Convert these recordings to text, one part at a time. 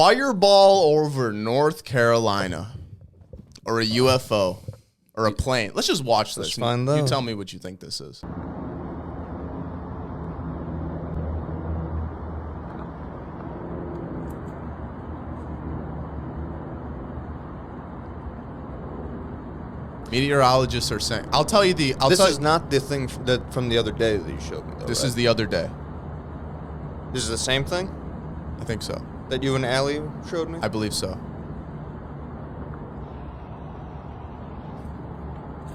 fireball over North Carolina, or a UFO, or a plane. Let's just watch this. Let's find out. You tell me what you think this is. Meteorologists are saying. I'll tell you the. This is not the thing from the other day that you showed me, though. This right? is the other day. This is the same thing I think so. that you and Allie showed me? I believe so.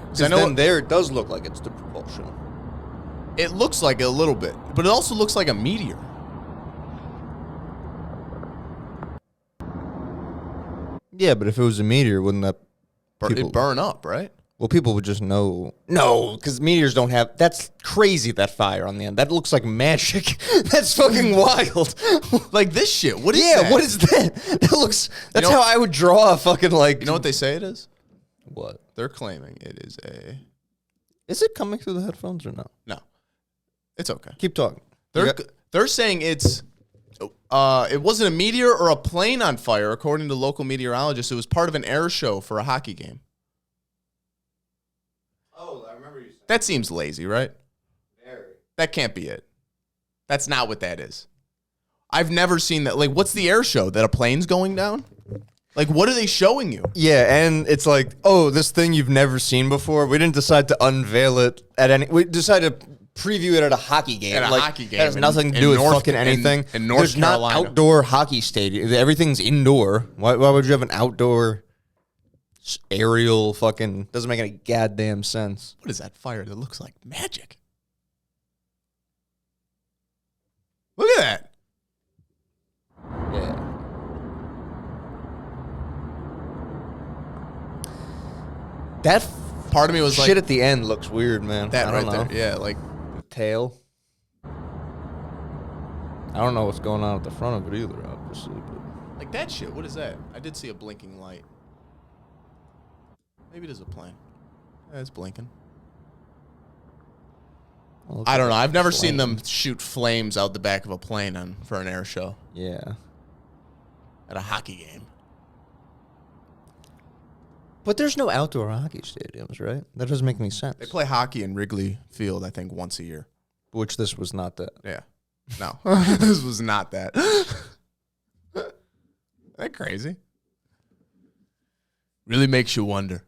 'Cause I know then there it does look like it's the propulsion. it looks like it a little bit, but it also looks like a meteor. Yeah, but if it was a meteor, wouldn't that... It'd burn up, right? Well, people would just know. No, because meteors don't have... That's crazy, that fire on the end. That looks like magic. That's fucking wild. Like this shit. What is that? Yeah, what is that? That looks... That's how I would draw a fucking, like... You know what they say it is? What? They're claiming it is a... Is it coming through the headphones or no? No. It's okay. Keep talking. They're saying it's... it wasn't a meteor or a plane on fire, according to local meteorologists. It was part of an air show for a hockey game. Oh, I remember you saying That seems lazy, right? very. That can't be it. That's not what that is. I've never seen that. Like, what's the air show? That a plane's going down? Like, what are they showing you? Yeah, and it's like, oh, this thing you've never seen before. We didn't decide to unveil it at any... We decided to preview it at a hockey game. At a like, hockey game. That has nothing to do with fucking anything. In North There's Carolina. not outdoor hockey stadium. Everything's indoor. Why would you have an outdoor aerial fucking... Doesn't make any goddamn sense. What is that fire that looks like magic? Look at that. Yeah. That Part of me was shit like... at the end looks weird, man. That I right don't know. there. Yeah, like... The tail. I don't know what's going on at the front of it either, obviously. But Like that shit. What is that? I did see a blinking light. Maybe it is a plane. Yeah, it's blinking. I don't know. I've never seen them shoot flames out the back of a plane for an air show Yeah. at a hockey game. But there's no outdoor hockey stadiums, right? That doesn't make any sense. They play hockey in Wrigley Field, I think, once a year. Which this was not that. Yeah. No. This was not that. Isn't that crazy? Really makes you wonder.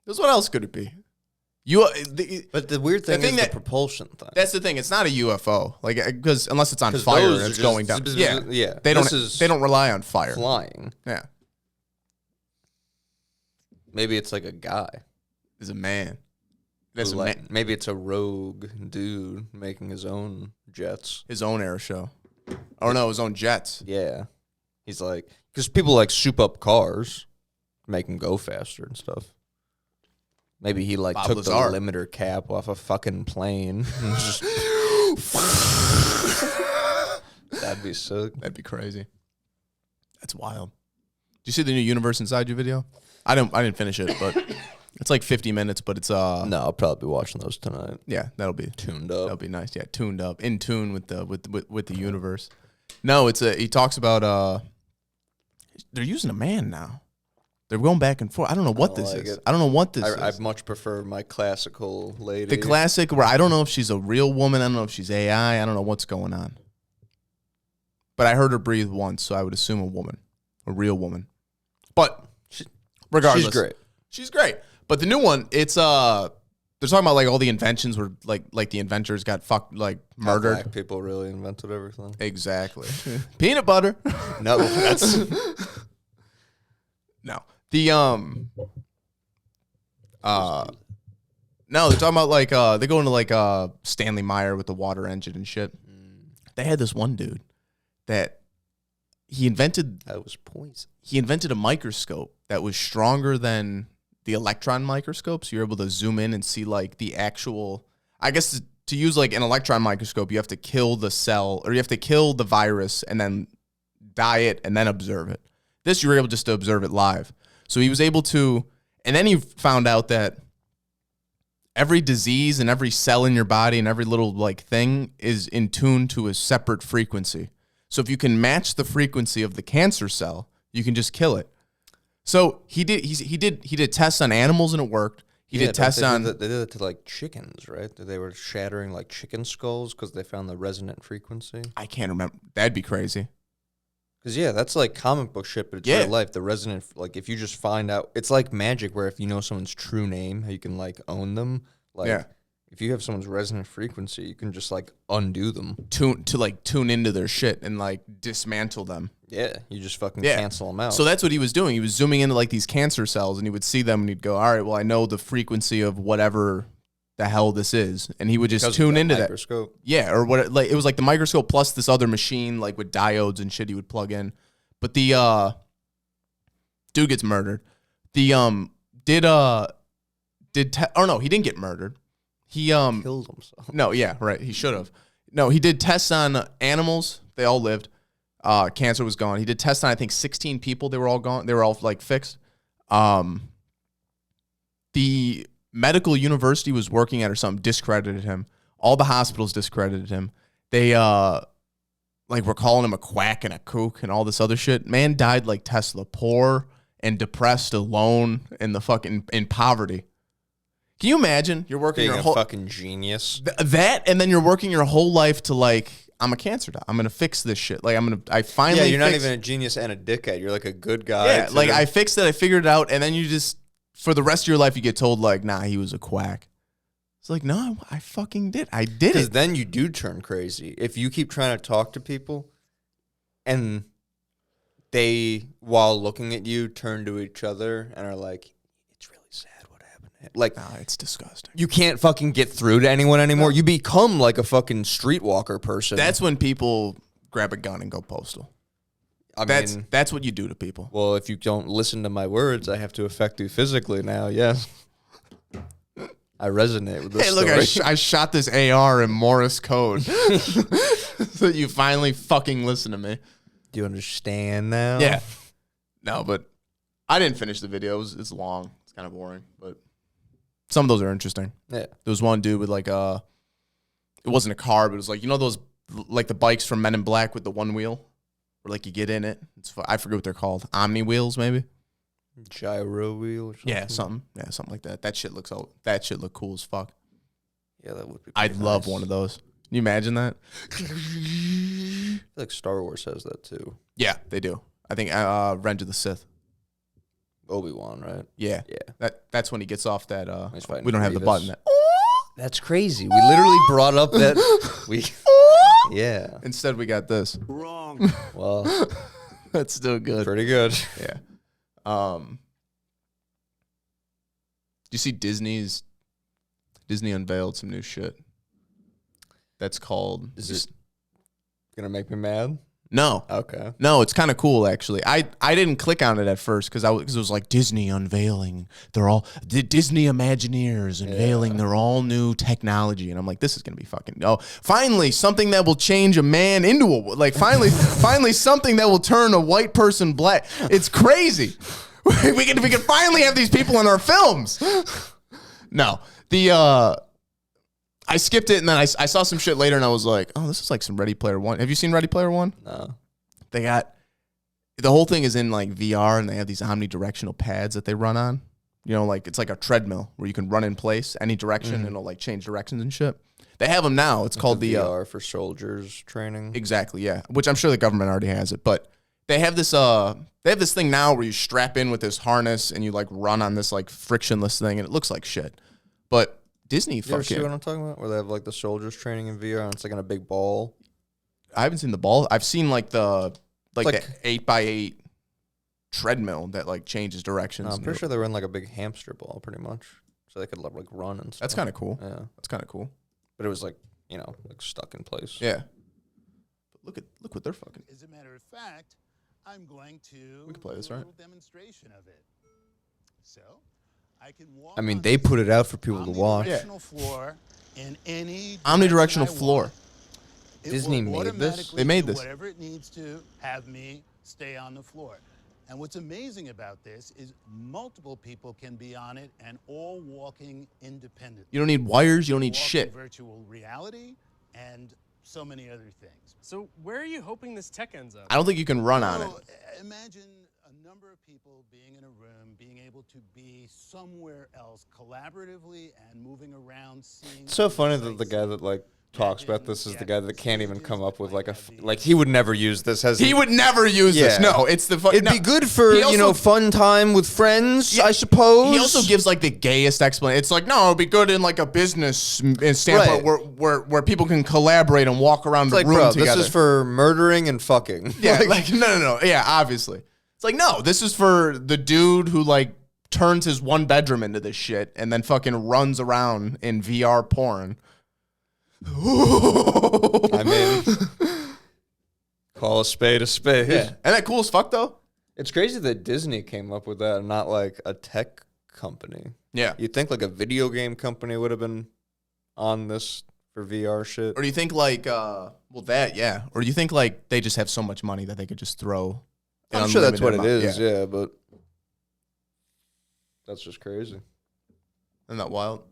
Because what else could it be? But the weird thing is the propulsion thing. That's the thing. It's not a UFO, like, because unless it's on fire, those are it's just going down. Yeah, yeah. They don't rely on fire. Flying. Yeah, Maybe it's like a guy. it's a man. That's Maybe it's a rogue dude making his own jets. his own air show. Oh no, his own jets. Yeah. He's like, because people like soup up cars, make them go faster and stuff. Maybe he like Bob took Lazar. the limiter cap off a fucking plane. And just that'd be sick. That'd be crazy. That's wild. Did you see the new Universe Inside You video? I didn't finish it, but it's like 50 minutes. But it's No, I'll probably be watching those tonight. yeah, that'll be Tuned up. That'll be nice. Yeah, tuned up, in tune with the universe. No, he talks about they're using a man now. They're going back and forth. I don't know what this like is. it. I don't know what this I is. much prefer my classical lady. The classic where I don't know if she's a real woman. I don't know if she's AI. I don't know what's going on. But I heard her breathe once, so I would assume a woman, a real woman. But regardless, She's great. She's great. But the new one, it's they're talking about like all the inventions where like the inventors got How murdered. black people really invented everything. Exactly. Peanut butter. No, that's No. The no, they're talking about like they go into like Stanley Meyer with the water engine and shit. They had this one dude that that was poison. he invented a microscope that was stronger than the electron microscope, so you're able to zoom in and see like the actual, I guess to use like an electron microscope, you have to kill the cell or you have to kill the virus and then dye it and then observe it. This, you were able just to observe it live. So he was able to, and then he found out that every disease and every cell in your body and every little like thing is in tune to a separate frequency. So if you can match the frequency of the cancer cell, you can just kill it. So he did tests on animals and it worked. He did tests on. They did it to like chickens, right? They were shattering like chicken skulls because they found the resonant frequency. I can't remember. That'd be crazy. Because that's like comic book shit, but it's real life. The resonant, like if you just find out, it's like magic where if you know someone's true name, how you can like own them. Like if you have someone's resonant frequency, you can just like undo them. Tune into their shit and like dismantle them. Yeah, you just fucking cancel them out. So that's what he was doing. He was zooming into like these cancer cells, and he would see them, and he'd go, "All right, well, I know the frequency of whatever the hell this is," and he would just tune into microscope. that. Yeah, or what? Like it was like the microscope plus this other machine, like with diodes and shit. He would plug in, but the dude gets murdered. The he didn't get murdered. He killed himself. No, yeah, right. He should have. No, he did tests on animals. They all lived. Cancer was gone. He did tests on, I think, 16 people. They were all gone. They were all like fixed. The medical university was working at or something discredited him. All the hospitals discredited him. They were calling him a quack and a kook and all this other shit. Man died like Tesla, poor and depressed, alone, in poverty. Can you imagine? You're working Being your a whole fucking genius. that, and then you're working your whole life to like, I'm a cancer doctor. I'm gonna fix this shit. Like I finally. Yeah, you're not even a genius and a dickhead. You're like a good guy. Yeah, like I fixed it. I figured it out, and then you just for the rest of your life you get told like, nah, he was a quack. It's like, no, I fucking did. I did it. Because then you do turn crazy if you keep trying to talk to people, and they, while looking at you, turn to each other and are like, "It's really sad what happened." Like, nah, it's disgusting. You can't fucking get through to anyone anymore. No. You become like a fucking streetwalker person. That's when people grab a gun and go postal. That's what you do to people. Well, if you don't listen to my words, I have to affect you physically now. Yes. I resonate with this story. Hey, look, I shot this AR in Morse code. So you finally fucking listen to me. Do you understand now? Yeah. No, but I didn't finish the video. It's long. It's kind of boring, but some of those are interesting. Yeah. There was one dude with like it wasn't a car, but it was like, you know those like the bikes from Men in Black with the one wheel? Where like you get in it. I forget what they're called. Omni wheels, maybe? Gyro wheel or something? Yeah, something like that. That shit look cool as fuck. Yeah, that would be I'd love one of those. Can you imagine that? I feel like Star Wars has that too. Yeah, they do. I think Revenge of the Sith. Obi-Wan, right? Yeah. That's when he gets off that we don't have the Grievous. button. That's crazy. We literally brought up that yeah. Instead we got this. Wrong. Well, that's still good. Pretty good. Yeah. You see Disney unveiled some new shit. That's called. Is it gonna make me mad? No. Okay. No, it's kind of cool actually. I didn't click on it at first because it was like Disney unveiling. They're all the Disney Imagineers unveiling their all new technology, and I'm like, this is gonna be fucking. Oh, finally something that will change a man into finally something that will turn a white person black. It's crazy. we can finally have these people in our films. No, I skipped it, and then I saw some shit later, and I was like, oh, this is like some Ready Player One. Have you seen Ready Player One? No. They got, the whole thing is in like VR, and they have these omnidirectional pads that they run on. You know, like it's like a treadmill where you can run in place any direction, and it'll like change directions and shit. They have them now. It's called the VR for soldiers training. Exactly, yeah. Which I'm sure the government already has it, but they have this thing now where you strap in with this harness and you like run on this like frictionless thing, and it looks like shit. But Disney, you ever see what I'm talking about? Where they have like the soldiers training in VR, and it's like on a big ball. I haven't seen the ball. I've seen like the 8x8 treadmill that like changes directions. No, I'm pretty sure they were in like a big hamster ball, pretty much, so they could like run and stuff. That's kind of cool. Yeah, that's kind of cool. But it was like, you know, like stuck in place. Yeah. But look what they're fucking. As a matter of fact, I'm going to. We can play this, right? A little demonstration of it. So. I mean, they put it out for people to watch. Floor in any omnidirectional floor. Disney made this? They made this. Whatever it needs to have me stay on the floor. And what's amazing about this is multiple people can be on it and all walking independently. You don't need wires. You don't need shit. Virtual reality and so many other things. So where are you hoping this tech ends up? I don't think you can run on it. Imagine a number of people being in a room, being able to be somewhere else collaboratively and moving around, seeing. It's so funny that the guy that like talks about this is the guy that can't even come up with like he would never use this as he would never use this. No, it's the it'd be good for fun time with friends, I suppose. He also gives like the gayest explanation. It's like, no, it'd be good in like a business standpoint where people can collaborate and walk around the room together. This is for murdering and fucking. Yeah, like no. Yeah, obviously. It's like, no, this is for the dude who like turns his one bedroom into this shit and then fucking runs around in VR porn. I mean, call a spade a spade. Yeah. Isn't that cool as fuck, though? It's crazy that Disney came up with that and not like a tech company. Yeah. You'd think like a video game company would have been on this for VR shit. Or do you think like, Or do you think like they just have so much money that they could just throw? I'm sure that's what it is, yeah, but that's just crazy. Isn't that wild?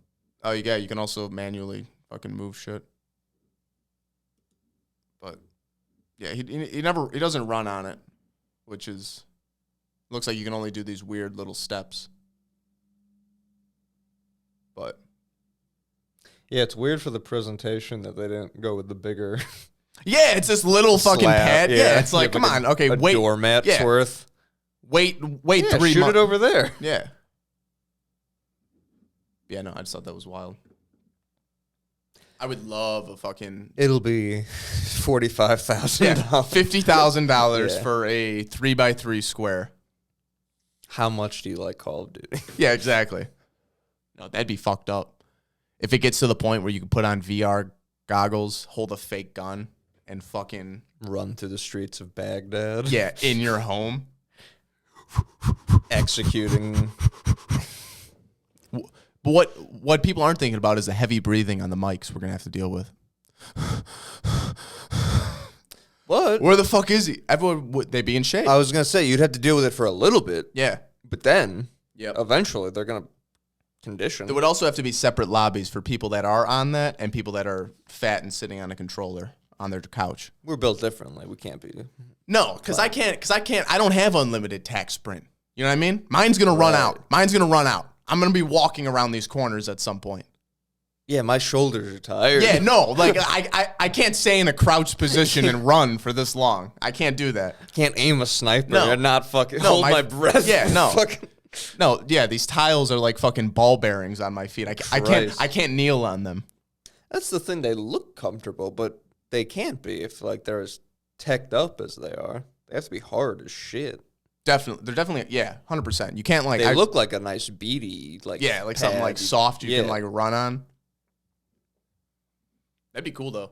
Oh, yeah, you can also manually fucking move shit. But yeah, he doesn't run on it, which is looks like you can only do these weird little steps. But yeah, it's weird for the presentation that they didn't go with the bigger. Yeah, it's this little fucking pad. Yeah, it's like, come on, okay, wait, doormat's worth. Wait, 3 months. Shoot it over there. Yeah. Yeah, no, I just thought that was wild. I would love a fucking. It'll be $45,000. Yeah, $50,000 for a 3x3 square. How much do you like Call of Duty? Yeah, exactly. No, that'd be fucked up. If it gets to the point where you can put on VR goggles, hold a fake gun, and fucking run through the streets of Baghdad. Yeah, in your home, executing. But what people aren't thinking about is the heavy breathing on the mics we're gonna have to deal with. What? Where the fuck is he? Everyone, would they be in shape? I was gonna say you'd have to deal with it for a little bit. Yeah, but then, eventually they're gonna condition. There would also have to be separate lobbies for people that are on that and people that are fat and sitting on a controller on their couch. We're built differently. We can't be. No, because I can't. I don't have unlimited tack sprint. You know what I mean? Mine's gonna run out. I'm gonna be walking around these corners at some point. Yeah, my shoulders are tired. Yeah, no, like I can't stay in a crouched position and run for this long. I can't do that. Can't aim a sniper and not fucking hold my breath. Yeah, no. No, yeah, these tiles are like fucking ball bearings on my feet. I can't kneel on them. That's the thing. They look comfortable, but they can't be if like they're as teched up as they are. They have to be hard as shit. Definitely, they're definitely 100%. You can't like. They look like a nice beady like like something like soft you can like run on. That'd be cool though.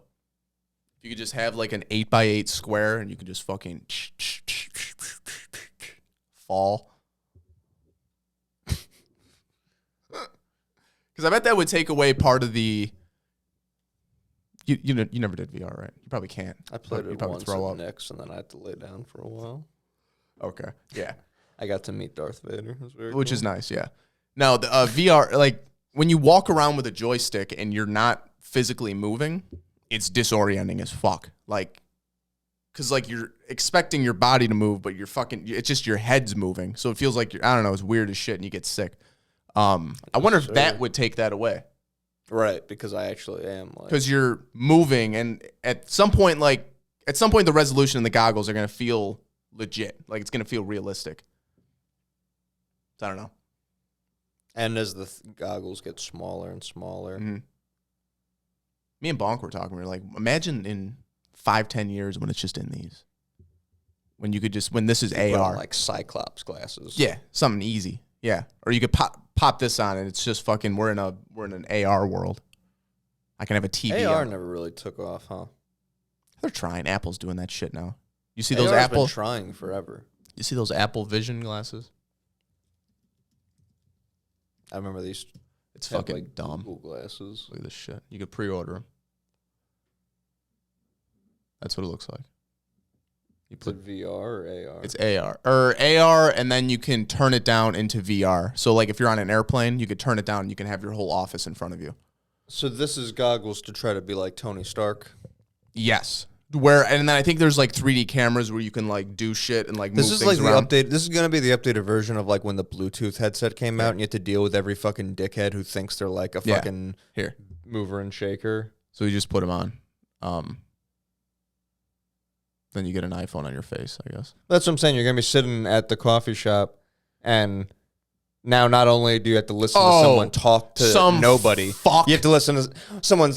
You could just have like an 8x8 square and you could just fucking fall. Because I bet that would take away part of the. You never did VR, right? You probably can't. I played it once at Nick's, and then I had to lay down for a while. Okay. Yeah. I got to meet Darth Vader. It was very Which cool. is nice, yeah. No, the VR, like when you walk around with a joystick and you're not physically moving, it's disorienting as fuck. Like, because like you're expecting your body to move, but it's just your head's moving. So it feels like I don't know, it's weird as shit and you get sick. I wonder if that would take that away. Right, because I actually am. Because you're moving, and at some point, the resolution in the goggles are going to feel legit. Like, it's going to feel realistic. So, I don't know. And as the goggles get smaller and smaller. Mm-hmm. Me and Bonk were talking. We were like, imagine in 5-10 years when it's just in these. When you could when this is AR. Like Cyclops glasses. Yeah, something easy. Yeah. Or you could pop this on and it's just fucking, we're in an AR world. I can have a TV. AR never really took off, huh? They're trying. Apple's doing that shit now. You see AR's those Apple? Been trying forever. You see those Apple Vision glasses? I remember these. It's fucking like dumb. Google glasses. Look at this shit. You could pre-order them. That's what it looks like. You put VR or AR? It's AR, and then you can turn it down into VR. So, like, if you're on an airplane, you could turn it down, and you can have your whole office in front of you. So this is goggles to try to be like Tony Stark? Yes. And then I think there's like 3D cameras where you can like do shit and like move This is things like around. the update. This is gonna be the updated version of like when the Bluetooth headset came out, and you have to deal with every fucking dickhead who thinks they're like a fucking Here. mover and shaker. So you just put them on. Then you get an iPhone on your face, I guess. That's what I'm saying. You're gonna be sitting at the coffee shop, and now not only do you have to listen to someone talk to nobody, you have to listen to someone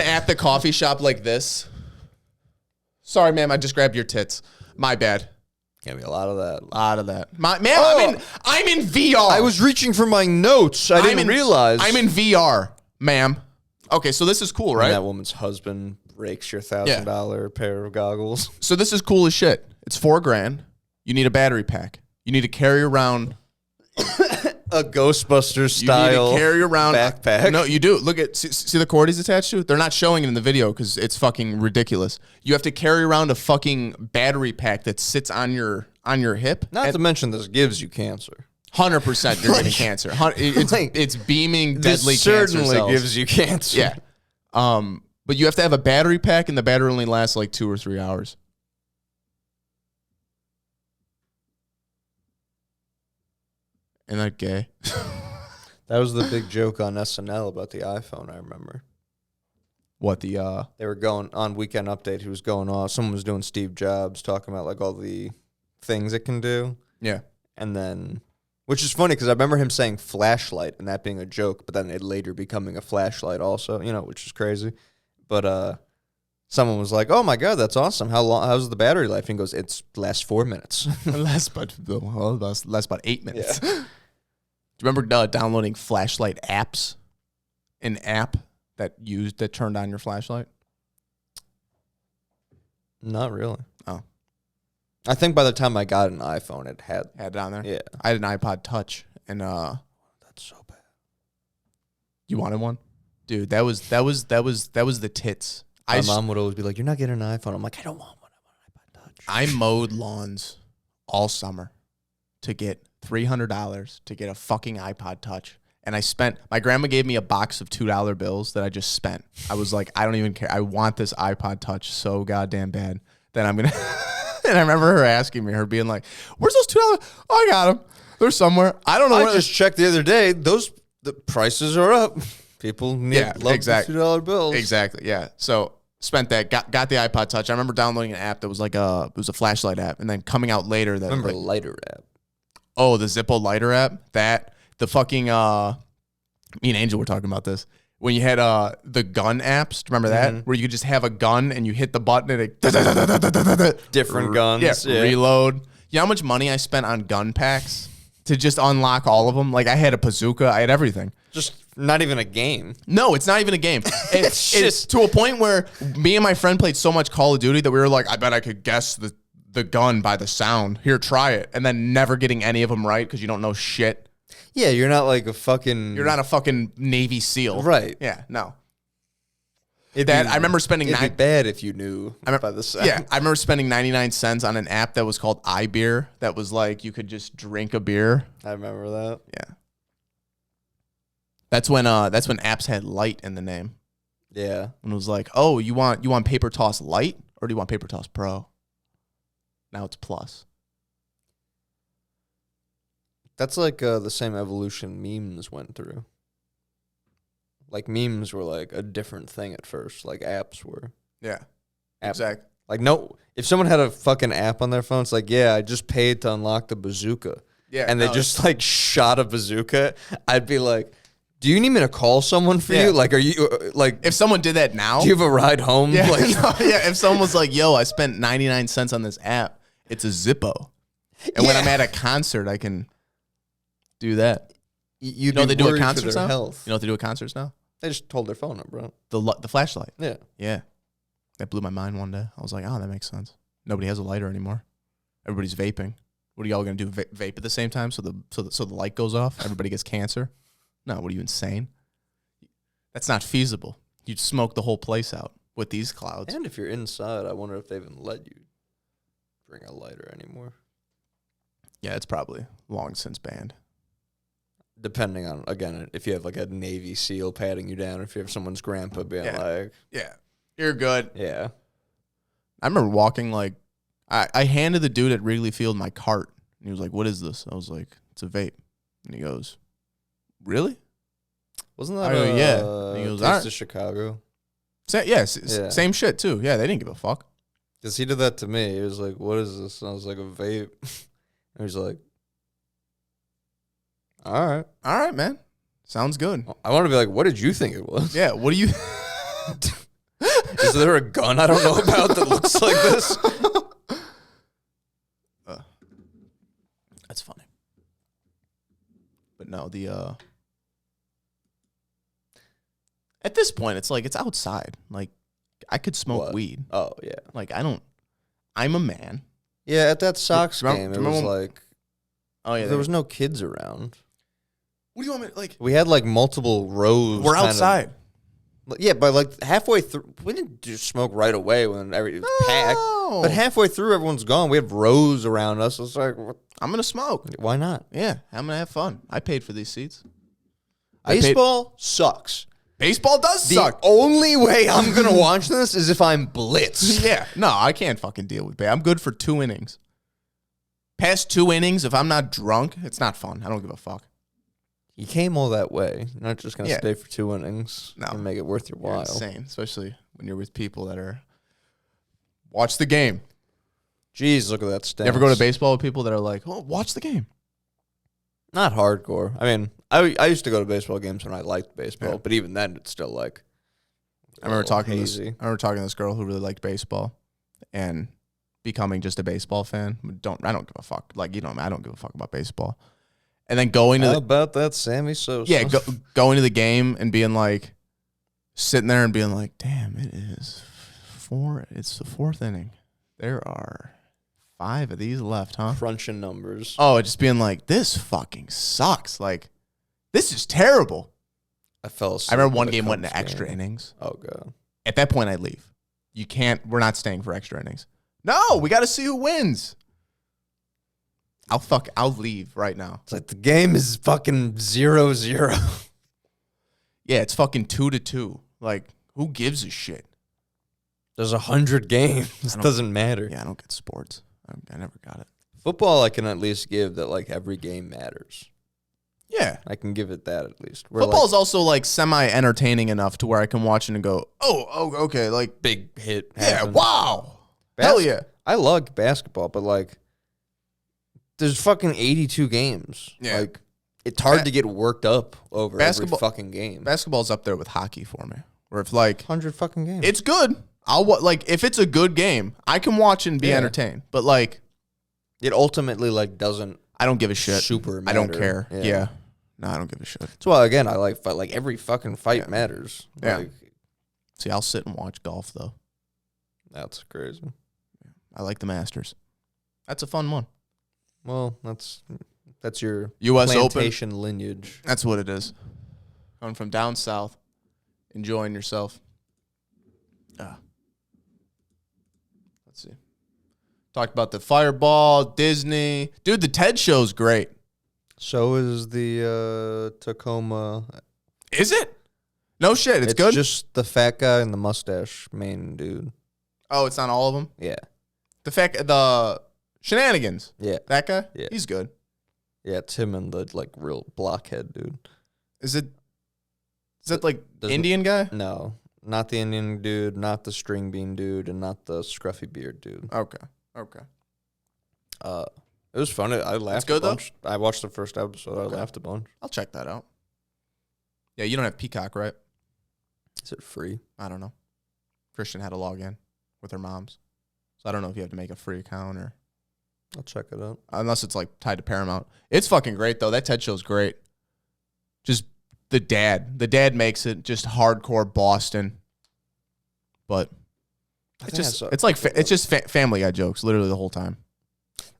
at the coffee shop like this. Sorry, ma'am, I just grabbed your tits. My bad. Gonna be a lot of that. I'm in VR. I was reaching for my notes. I didn't realize. I'm in VR, ma'am. Okay, so this is cool, right? And that woman's husband breaks your $1,000 pair of goggles. So this is cool as shit. It's $4,000. You need a battery pack. You need to carry around a Ghostbusters style. You need to carry around backpack. No, you do. Look at see the cord he's attached to. They're not showing it in the video because it's fucking ridiculous. You have to carry around a fucking battery pack that sits on your hip. Not to mention this gives you cancer. 100% you're getting cancer. It's beaming deadly this cancer certainly cells. gives you cancer. Yeah. But you have to have a battery pack, and the battery only lasts like 2 or 3 hours. Ain't that gay? That was the big joke on SNL about the iPhone, I remember. What They were going on Weekend Update. He was going off. Someone was doing Steve Jobs, talking about like all the things it can do. Yeah. And then, which is funny because I remember him saying flashlight and that being a joke, but then it later becoming a flashlight also, which is crazy. But someone was like, "Oh my God, that's awesome! How's the battery life?" And he goes, "It lasts 4 minutes." Lasts about 8 minutes. Yeah. Do you remember downloading flashlight apps? An app that turned on your flashlight? Not really. Oh. I think by the time I got an iPhone, it had it on there. Yeah. I had an iPod Touch, and that's so bad. You wanted one, dude? That was the tits. My mom would always be like, "You're not getting an iPhone." I'm like, "I don't want one. I want an iPod Touch." I mowed lawns all summer to get $300 to get a fucking iPod Touch. And my grandma gave me a box of $2 bills that I just spent. I was like, I don't even care. I want this iPod Touch so goddamn bad that I'm going to. And I remember her asking me, her being like, "Where's those $2? Oh, I got them. They're somewhere. I don't know where." I just checked the other day. The prices are up. People need love exactly. the $2 bills. Exactly. Yeah. So spent that. Got the iPod Touch. I remember downloading an app that was like it was a flashlight app, and then coming out later that remember lighter app. Oh, the Zippo lighter app. The fucking me and Angel were talking about this. When you had the gun apps, remember that? Mm-hmm. Where you could just have a gun and you hit the button and it different guns. Yeah, reload. You know how much money I spent on gun packs to just unlock all of them? Like I had a bazooka, I had everything. Just not even a game. No, it's not even a game. It's to a point where me and my friend played so much Call of Duty that we were like, I bet I could guess the gun by the sound. Here, try it. And then never getting any of them right because you don't know shit. Yeah, you're not like a fucking... You're not a fucking Navy SEAL. Right. Yeah, no. I remember spending... It'd be bad if you knew by the sound. Yeah, I remember spending 99 cents on an app that was called iBeer. That was like, you could just drink a beer. I remember that. Yeah. That's when apps had light in the name. Yeah. And it was like, oh, you want Paper Toss Light or do you want Paper Toss Pro? Now it's Plus. That's like the same evolution memes went through. Like memes were like a different thing at first, like apps were. Yeah. Exactly. Like no, if someone had a fucking app on their phone, it's like, yeah, I just paid to unlock the bazooka. Yeah. And they just like shot a bazooka. I'd be like, do you need me to call someone for you? Like, are you like... If someone did that now... Do you have a ride home? Yeah, like, if someone was like, yo, I spent 99 cents on this app, it's a Zippo. And when I'm at a concert, I can do that. You know what they do at concerts concerts now? Health. You know what they do at concerts now? They just hold their phone up, bro. The flashlight. Yeah. Yeah. That blew my mind one day. I was like, oh, that makes sense. Nobody has a lighter anymore. Everybody's vaping. What are y'all going to do, vape at the same time so the light goes off? Everybody gets cancer? No, what are you, insane? That's not feasible. You'd smoke the whole place out with these clouds. And if you're inside, I wonder if they even let you bring a lighter anymore. Yeah, it's probably long since banned. Depending on, again, if you have like a Navy SEAL patting you down, if you have someone's grandpa being like... Yeah. You're good. Yeah. I remember walking like, I handed the dude at Wrigley Field my cart. And he was like, what is this? I was like, it's a vape. And he goes, really? Wasn't that yeah. And he goes, Taste all right. of Chicago? Yeah, same shit too. Yeah, they didn't give a fuck. Because he did that to me. He was like, what is this? And I was like, a vape. And he was like, all right. All right, man. Sounds good. I want to be like, what did you think it was? Yeah, what do you... Is there a gun I don't know about that looks like this? That's funny. But no, at this point, it's like, it's outside. Like, I could smoke What? weed. Oh, yeah. Like, I'm a man. Yeah, at that Sox game, it was remember- like, Oh, yeah. there was no kids around. What do you want me to, like... We had like multiple rows. We're outside. Yeah, but like halfway through, we didn't just smoke right away when it was packed. But halfway through, everyone's gone. We have rows around us. It's like, I'm going to smoke. why not? Yeah, I'm going to have fun. I paid for these seats. Baseball sucks. Baseball does The suck. only way I'm going to watch this is if I'm blitzed. Yeah. No, I can't fucking deal with I'm good for 2 innings. Past 2 innings, if I'm not drunk, it's not fun. I don't give a fuck. You came all that way. You're not just going to Yeah. stay for 2 innings No. and make it worth your You're while. insane, especially when you're with people that are... Watch the game. Jeez, look at that stance. You ever go to baseball with people that are like, oh, watch the game? Not hardcore. I mean, I used to go to baseball games when I liked baseball, Yeah. but even then, it's still like... I remember talking hazy. to this girl who really liked baseball and becoming just a baseball fan. I don't give a fuck. Like, I don't give a fuck about baseball. And then going to How about that Sammy Sosa? Yeah, going to the game and being like, sitting there and being like, damn, it's the 4th inning. There are 5 of these left, huh? Crunching numbers. Oh, just being like, this fucking sucks. Like, this is terrible. I fell asleep. I remember one at the game went into Cubs extra game. innings. Oh, God. At that point, I'd leave. We're not staying for extra innings. No, we got to see who wins. I'll leave right now. It's like the game is fucking 0-0. Yeah, it's fucking 2-2. Like, who gives a shit? There's 100 games. This doesn't matter. Yeah, I don't get sports. I never got it. Football, I can at least give that like every game matters. Yeah. I can give it that at least. Where, Football's also like semi-entertaining enough to where I can watch it and go, oh, okay, like, like big hit. yeah, happens. wow. Hell yeah. I love basketball, but like there's fucking 82 games. Yeah. Like it's hard to get worked up over Basketball- every fucking game. Basketball's up there with hockey for me. Where if like 100 fucking games. it's good, like if it's a good game, I can watch and be Yeah. entertained. But like It ultimately like doesn't I don't give a shit. super I don't matter. care. Yeah. Yeah. No, I don't give a shit. That's why again I like fight. Like every fucking fight Yeah. matters. Yeah. Like, See, I'll sit and watch golf though. that's crazy. I like the Masters. That's a fun one. Well, that's your U.S. Open. plantation lineage. That's what it is. Going from down south, enjoying yourself. Let's see. Talked about the Fireball, Disney. Dude, the TED show's great. So is the Tacoma. Is it? No shit. It's good? Just the fat guy and the mustache main dude. Oh, it's not all of them? Yeah. The Shenanigans. Yeah. That guy? Yeah. He's good. Yeah, it's him and the like real blockhead dude. Is that like There's- Indian guy? No, not the Indian dude, not the string bean dude, and not the scruffy beard dude. Okay. It was fun. I laughed good, a though? bunch. I watched the first episode. Okay. I laughed a bunch. I'll check that out. Yeah, you don't have Peacock, right? Is it free? I don't know. Christian had to log in with her mom's. So I don't know if you have to make a free account or I'll check it out. unless it's like tied to Paramount. It's fucking great though. That TED show's great. Just the dad makes it just hardcore Boston. But it's just it's just Family Guy jokes literally the whole time.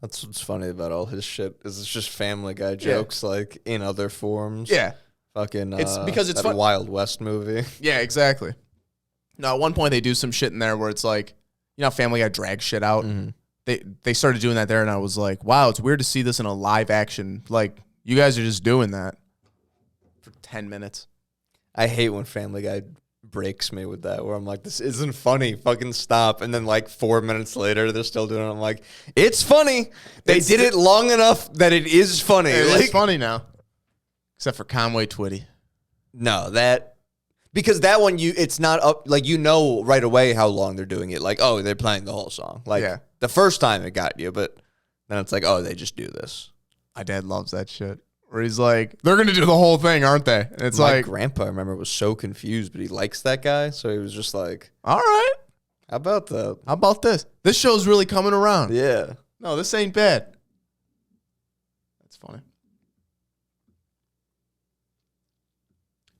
That's what's funny about all his shit is it's just Family Guy jokes like in other forms. Yeah. Fucking It's because it's that fun. Wild West movie. Yeah, exactly. No, at one point they do some shit in there where it's like, you know, how Family Guy drags shit out. Mm-hmm. They started doing that there, and I was like, wow, it's weird to see this in a live action. Like, you guys are just doing that for 10 minutes. I hate when Family Guy breaks me with that, where I'm like, this isn't funny. Fucking stop. And then like 4 minutes later, they're still doing it. I'm like, it's funny. They did it long enough that it is funny. It's funny now. Except for Conway Twitty. No, because that one, it's not up, like, you know right away how long they're doing it. Like, oh, they're playing the whole song. Like, the first time it got you, but then it's like, oh, they just do this. My dad loves that shit. Where he's like, they're going to do the whole thing, aren't they? And it's My grandpa, I remember, was so confused, but he likes that guy. So he was just like, all right. How about that? How about this? This show's really coming around. Yeah. No, this ain't bad. That's funny.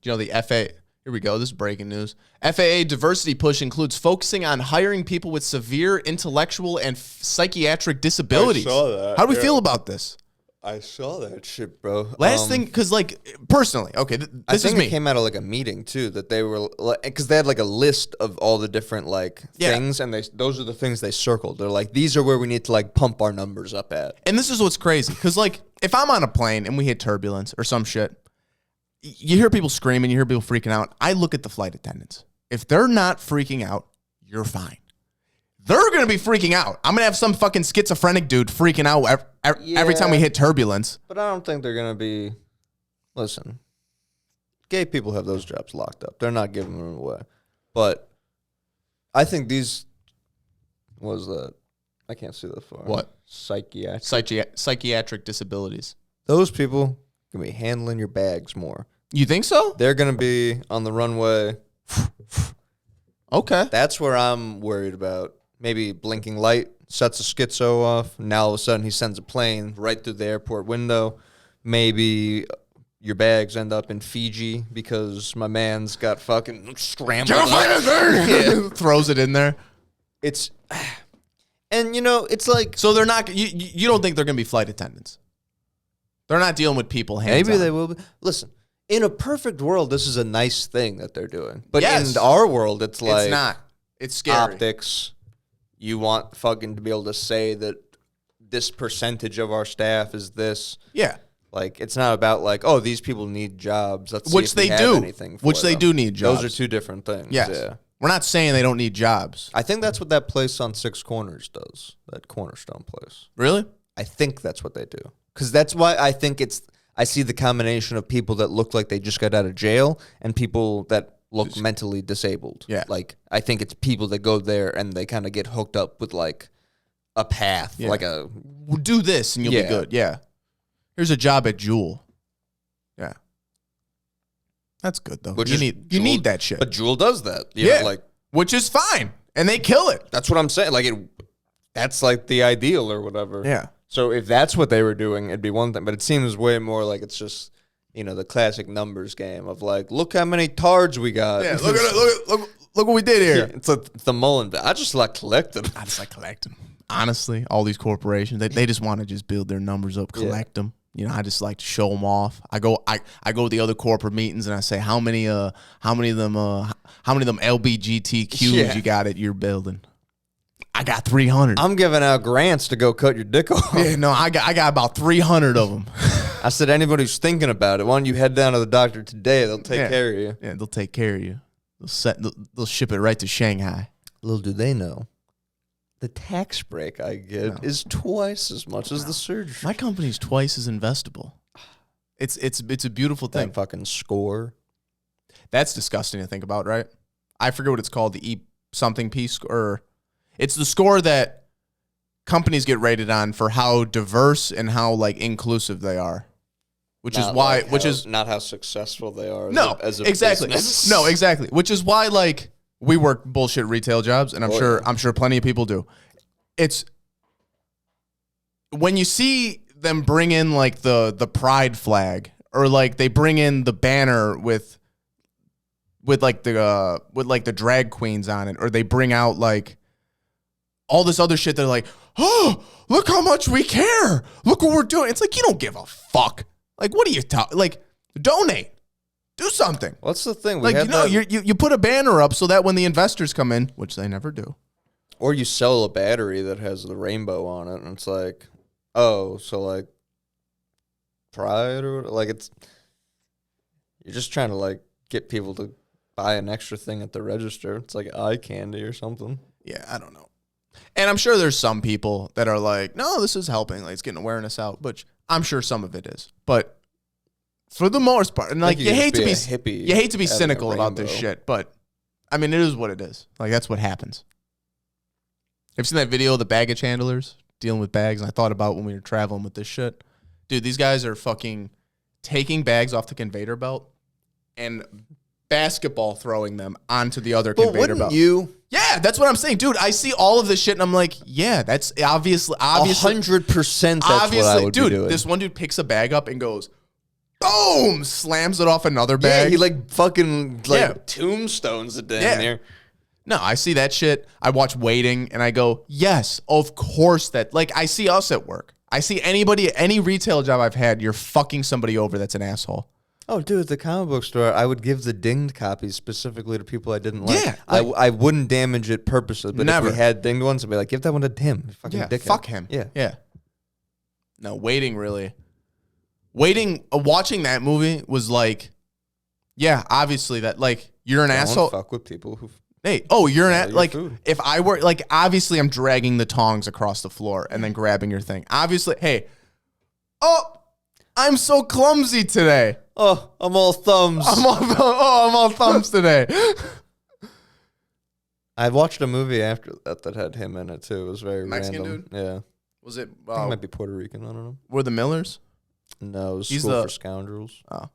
You know, the FAA, here we go. This is breaking news. FAA diversity push includes focusing on hiring people with severe intellectual and psychiatric disabilities. I saw that. How do we feel about this? I saw that shit, bro. Last thing, because, like, personally, okay, this is me. It came out of, like, a meeting, too, that they were, because they had, like, a list of all the different, like, things, and those are the things they circled. They're like, these are where we need to, like, pump our numbers up at. And this is what's crazy, because, like, if I'm on a plane and we hit turbulence or some shit, you hear people screaming, you hear people freaking out. I look at the flight attendants. If they're not freaking out, you're fine. They're going to be freaking out. I'm going to have some fucking schizophrenic dude freaking out every time we hit turbulence. But I don't think they're going to be... Listen, gay people have those jobs locked up. They're not giving them away. But I think these... What was that? I can't see that far. What? Psychiatric disabilities. Those people going to be handling your bags more. You think so? They're going to be on the runway. Okay. That's where I'm worried about. Maybe blinking light sets a schizo off. Now all of a sudden he sends a plane right through the airport window. Maybe your bags end up in Fiji because my man's got fucking scrambled up. Throws it in there. And you know, it's like... So they're not... You don't think they're going to be flight attendants? They're not dealing with people hands Maybe they will be. Listen, in a perfect world, this is a nice thing that they're doing. But in our world, it's like... It's not. It's scary. Optics. You want fucking to be able to say that this percentage of our staff is this. Yeah. Like, it's not about like, oh, these people need jobs. Let's see Which if we they have do. anything for Which they them. do need jobs. Those are two different things. Yes. Yeah. We're not saying they don't need jobs. I think that's what that place on Six Corners does. That Cornerstone place. Really? I think that's what they do. Because that's why I think I see the combination of people that look like they just got out of jail and people that look mentally disabled. Yeah. Like, I think it's people that go there and they kind of get hooked up with, like, a path. Yeah. Like a... We'll do this and you'll be good. Yeah. Here's a job at Jewel. Yeah. That's good, though. You need that shit. But Jewel does that. You know, like, which is fine. And they kill it. That's what I'm saying. Like, that's, like, the ideal or whatever. Yeah. So if that's what they were doing, it'd be one thing. But it seems way more like it's just... You know, the classic numbers game of like, look how many tards we got. Yeah, look at it. Look what we did here. It's like the Mullen. I just like collecting. I just like collecting. Honestly, all these corporations, they just want to just build their numbers up, collect them. You know, I just like to show them off. I go to the other corporate meetings and I say, how many of them LBGTQs you got at your building? I got 300. I'm giving out grants to go cut your dick off. Yeah, no, I got about 300 of them. I said, anybody who's thinking about it, why don't you head down to the doctor today? They'll take care of you. Yeah, they'll take care of you. They'll ship it right to Shanghai. Little do they know, the tax break I get is twice as much as the surgery. My company's twice as investable. It's a beautiful thing. That fucking score. That's disgusting to think about, right? I forget what it's called, the E-something P score. It's the score that companies get rated on for how diverse and how like inclusive they are. Which is not how successful they are. As a exactly. business. No, exactly. Which is why like we work bullshit retail jobs, and I'm sure plenty of people do. It's when you see them bring in like the pride flag, or like they bring in the banner with the drag queens on it, or they bring out like all this other shit. They're like, oh, look how much we care. Look what we're doing. It's like, you don't give a fuck. Like, what are you talking? Like, donate. Do something. What's the thing? You put a banner up so that when the investors come in, which they never do. Or you sell a battery that has the rainbow on it, and it's like, oh, so like pride or like it's... You're just trying to like get people to buy an extra thing at the register. It's like eye candy or something. Yeah, I don't know. And I'm sure there's some people that are like, no, this is helping. Like, it's getting awareness out, which I'm sure some of it is. But for the most part, and like, you hate to be hippie. You hate to be cynical about this shit, but I mean, it is what it is. Like, that's what happens. Have you seen that video of the baggage handlers dealing with bags? And I thought about when we were traveling with this shit. Dude, these guys are fucking taking bags off the conveyor belt and basketball throwing them onto the other conveyor belt. Yeah, that's what I'm saying. Dude, I see all of this shit and I'm like, yeah, that's obviously 100% that's what I would be doing. This one dude picks a bag up and goes, boom, slams it off another bag. Yeah, he like fucking tombstones it down there. No, I see that shit. I watch Waiting and I go, yes, of course that. Like, I see us at work. I see anybody, any retail job I've had, you're fucking somebody over that's an asshole. Oh, dude, at the comic book store, I would give the dinged copies specifically to people I didn't like. Yeah. I wouldn't damage it purposely, but Never. if we had dinged ones, I'd be like, give that one to Tim. Fucking dickhead. Fuck him. Yeah. Yeah. No, Waiting really. Waiting, watching that movie was like, yeah, obviously that, like, you're an asshole. Fuck with people who... Hey, you're an like, food. if I were, like, obviously I'm dragging the tongs across the floor and then grabbing your thing. Obviously, hey, I'm so clumsy today. Oh, I'm all thumbs. I'm all thumbs today. I watched a movie after that had him in it too. It was very Mexican random. dude? Yeah. Was it? I think it might be Puerto Rican. I don't know. Were the Millers? No, it was He's School the- for Scoundrels. Oh. Have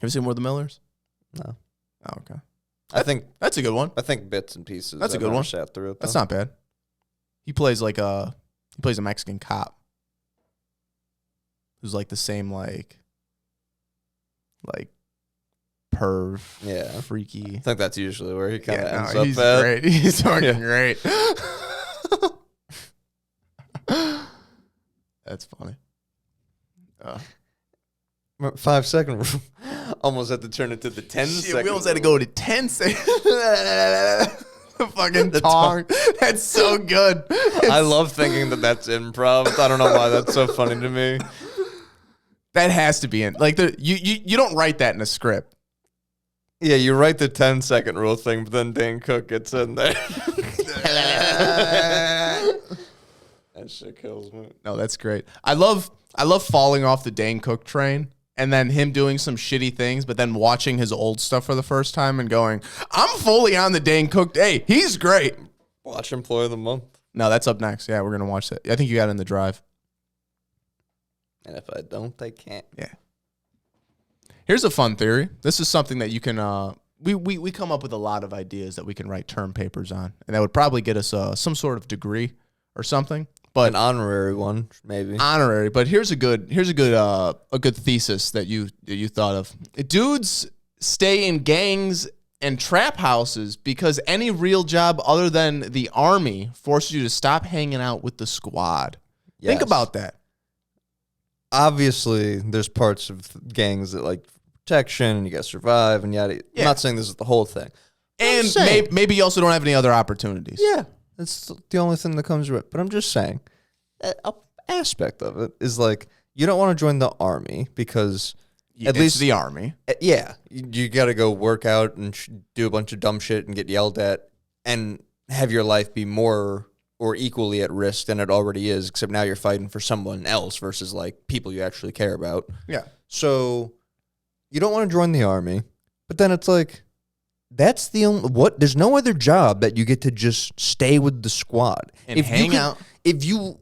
you seen Were the Millers? No. Oh, okay. I think That's a good one. bits and pieces. That's a I've good never one. Sat through it. That's though. not bad. He plays a Mexican cop who's like the same like perv, freaky. I think that's usually where he kind of ends he's up at. great. He's fucking great. That's funny. 5 second rule. Almost had to turn it to the 10 Shit, second we almost had to rule. go to 10 seconds. Fucking tongue. That's so good. I love thinking that that's improv. I don't know why that's so funny to me. That has to be in. Like, you don't write that in a script. Yeah, you write the 10-second rule thing, but then Dane Cook gets in there. That shit kills me. No, that's great. I love falling off the Dane Cook train and then him doing some shitty things, but then watching his old stuff for the first time and going, I'm fully on the Dane Cook. Hey, he's great. Watch Employee of the Month. No, that's up next. Yeah, we're going to watch that. I think you got it in the drive. And if I don't, I can't. Yeah. Here's a fun theory. This is something that you can, we come up with a lot of ideas that we can write term papers on, and that would probably get us some sort of degree or something. But an honorary one, maybe. Honorary, but here's a good thesis that you thought of. Dudes stay in gangs and trap houses because any real job other than the army forces you to stop hanging out with the squad. Yes. Think about that. Obviously, there's parts of gangs that like protection and you got to survive and yada. Yeah. I'm not saying this is the whole thing. And maybe you also don't have any other opportunities. Yeah, that's the only thing that comes with it. But I'm just saying, an aspect of it is like you don't want to join the army because At least the army. You got to go work out and do a bunch of dumb shit and get yelled at and have your life be more or equally at risk than it already is, except now you're fighting for someone else versus like people you actually care about. Yeah. So you don't want to join the army, but then it's like that's the only there's no other job that you get to just stay with the squad and hang out. If you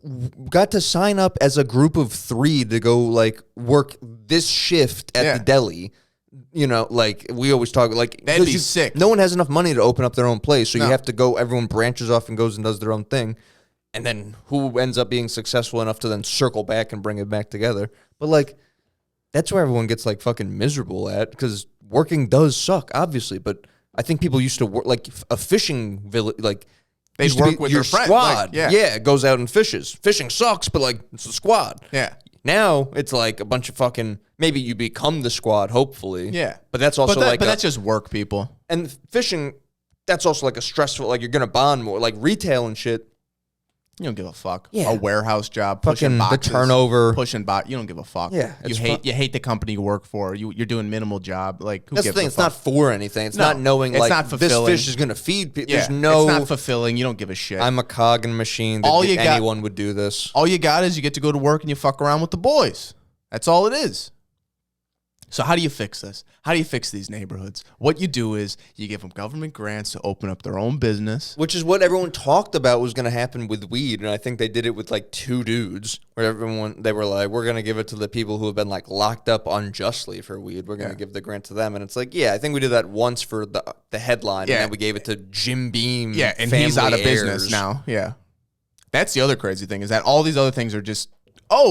got to sign up as a group of 3 to go like work this shift at the deli, you know, like we always talk like that'd be sick. No one has enough money to open up their own place, so you have to go. Everyone branches off and goes and does their own thing, and then who ends up being successful enough to then circle back and bring it back together? But like, that's where everyone gets like fucking miserable at because working does suck, obviously. But I think people used to work like a fishing village, like. They'd work with your their friends. squad. Like, Goes out and fishes. Fishing sucks, but like it's a squad. Yeah. Now it's like a bunch of fucking. Maybe you become the squad, hopefully. Yeah. But that's also but that's just work, people. And fishing, that's also like a stressful. Like you're gonna bond more. Like retail and shit. You don't give a fuck. Yeah. A warehouse job, Fucking pushing boxes, the turnover. pushing bot. You don't give a fuck. Yeah, you hate the company you work for. You're doing minimal job. Like who That's the gives thing. a It's fuck? not for anything. It's No, not knowing it's like not this fulfilling. fish is gonna feed people. Yeah, There's no. It's not fulfilling. You don't give a shit. I'm a cog in a machine. That All you got- anyone would do this. All you got is you get to go to work and you fuck around with the boys. That's all it is. So how do you fix this? How do you fix these neighborhoods? What you do is you give them government grants to open up their own business. Which is what everyone talked about was going to happen with weed, and I think they did it with like 2 dudes, where they were like, "We're going to give it to the people who have been like locked up unjustly for weed. We're going to give the grant to them." And it's like, yeah, I think we did that once for the headline, Yeah. and then we gave it to Jim Beam. Yeah, and Family he's out of Heirs. business now. Yeah. That's the other crazy thing is that all these other things are just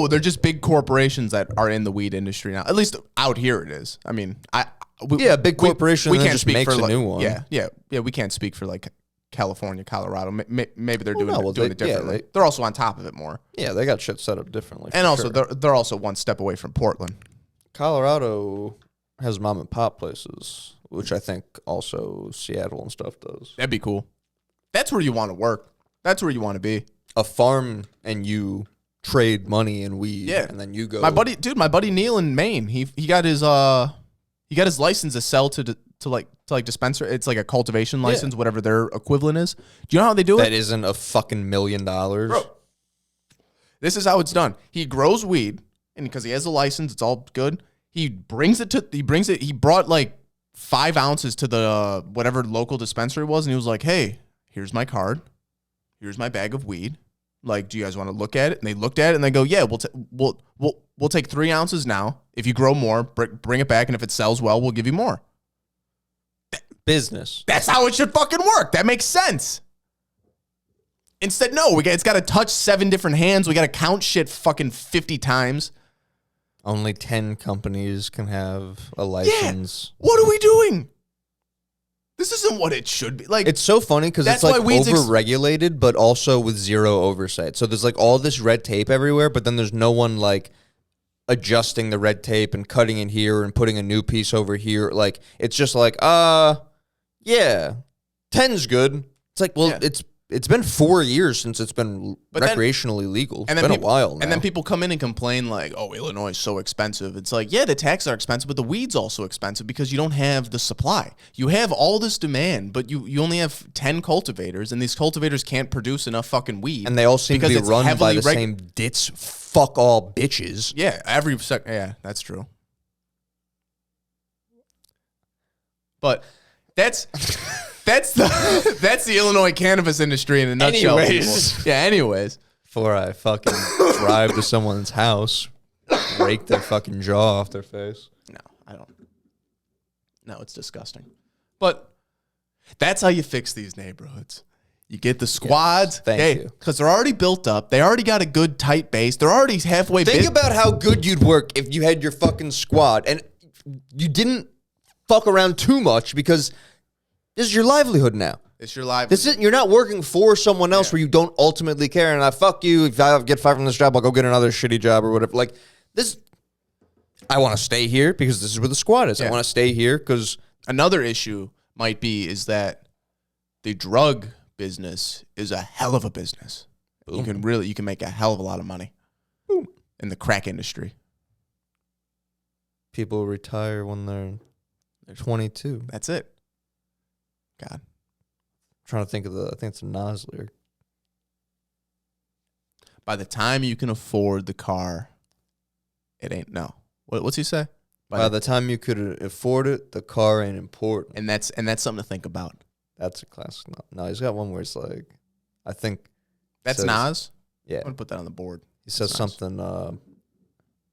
they're just big corporations that are in the weed industry now. At least out here it is. I mean, Big corporation that just makes a new one. Yeah. We can't speak for like California, Colorado. Maybe they're doing it they- differently. They're also on top of it more, Yeah, they got shit set up differently. and for also sure. they're also one step away from Portland. Colorado has mom and pop places, which I think also Seattle and stuff does. That'd be cool. That's where you want to work. That's where you want to be. A farm and you trade money and weed. Yeah. And then you go. My buddy Neil in Maine. He got his license to sell to dispenser. It's like a cultivation license, whatever their equivalent is. Do you know how they do it? That isn't a fucking $1 million. Bro, this is how it's done. He grows weed, and because he has a license, it's all good. He brought like 5 ounces to the whatever local dispensary was, and he was like, "Hey, here's my card. Here's my bag of weed. Like, do you guys want to look at it?" And they looked at it, and they go, "Yeah, we'll take 3 ounces now. If you grow more, bring it back, and if it sells well, we'll give you more." Business. That's how it should fucking work. That makes sense. Instead, no, it's got to touch 7 different hands. We got to count shit fucking 50 times. Only 10 companies can have a license. What are we doing? This isn't what it should be. Like, It's so funny because it's That's why like weed's over-regulated, but also with zero oversight. So there's like all this red tape everywhere, but then there's no one like adjusting the red tape and cutting it here and putting a new piece over here. Like, it's just like, yeah, 10's good. It's like, well, Yeah. it's been 4 years since it's been then- recreationally legal. It's and then been people, a while now. And then people come in and complain like, "Oh, Illinois is so expensive." It's like, yeah, the taxes are expensive, but the weed's also expensive because you don't have the supply. You have all this demand, but you only have 10 cultivators, and these cultivators can't produce enough fucking weed. And they all seem to because be it's run by heavily the same ditz fuck all bitches. Yeah, yeah, that's true. But that's the Illinois cannabis industry in a nutshell. Anyways. People. Yeah, anyways. Before I fucking drive to someone's house, break their fucking jaw off their face. No, I don't. No, it's disgusting. But that's how you fix these neighborhoods. You get the squads. Thank you. Because they're already built up. They already got a good tight base. They're already halfway Think about how good you'd work if you had your fucking squad and you didn't fuck around too much because this is your livelihood now. It's your life. You're not working for someone else where you don't ultimately care. And I fuck you. If I get fired from this job, I'll go get another shitty job or whatever. Like this, I want to stay here because this is where the squad is. I want to stay here because Another issue might be is that the drug business is a hell of a business. You can make a hell of a lot of money in the crack industry. people retire when they're 22. That's it. God. Trying to think of I think it's a Nas lyric. By the time you can afford the car, it ain't no. What's he say? By the time you could afford it, the car ain't important. And that's something to think about. That's a classic. No, he's got one where it's like, I think That's says- Nas. Yeah, I'm gonna put that on the board. he says That's nice. something.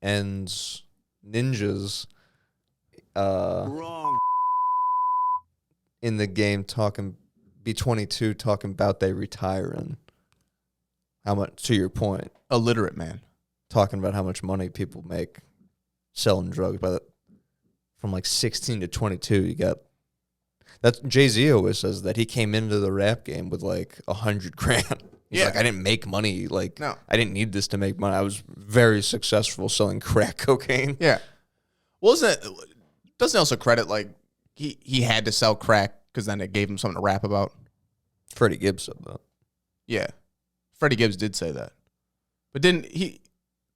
Ends ninjas. Wrong. In the game be 22 talking about they retiring. How much, to your point, Illiterate man. talking about how much money people make selling drugs from like 16 to 22. You got that's Jay-Z always says that he came into the rap game with like 100 grand. He's Yeah. like, I didn't make money. Like, No. I didn't need this to make money. I was very successful selling crack cocaine. Yeah. Doesn't he also credit like he had to sell crack because then it gave him something to rap about? Freddie Gibbs said that. Yeah. Freddie Gibbs did say that. But didn't he?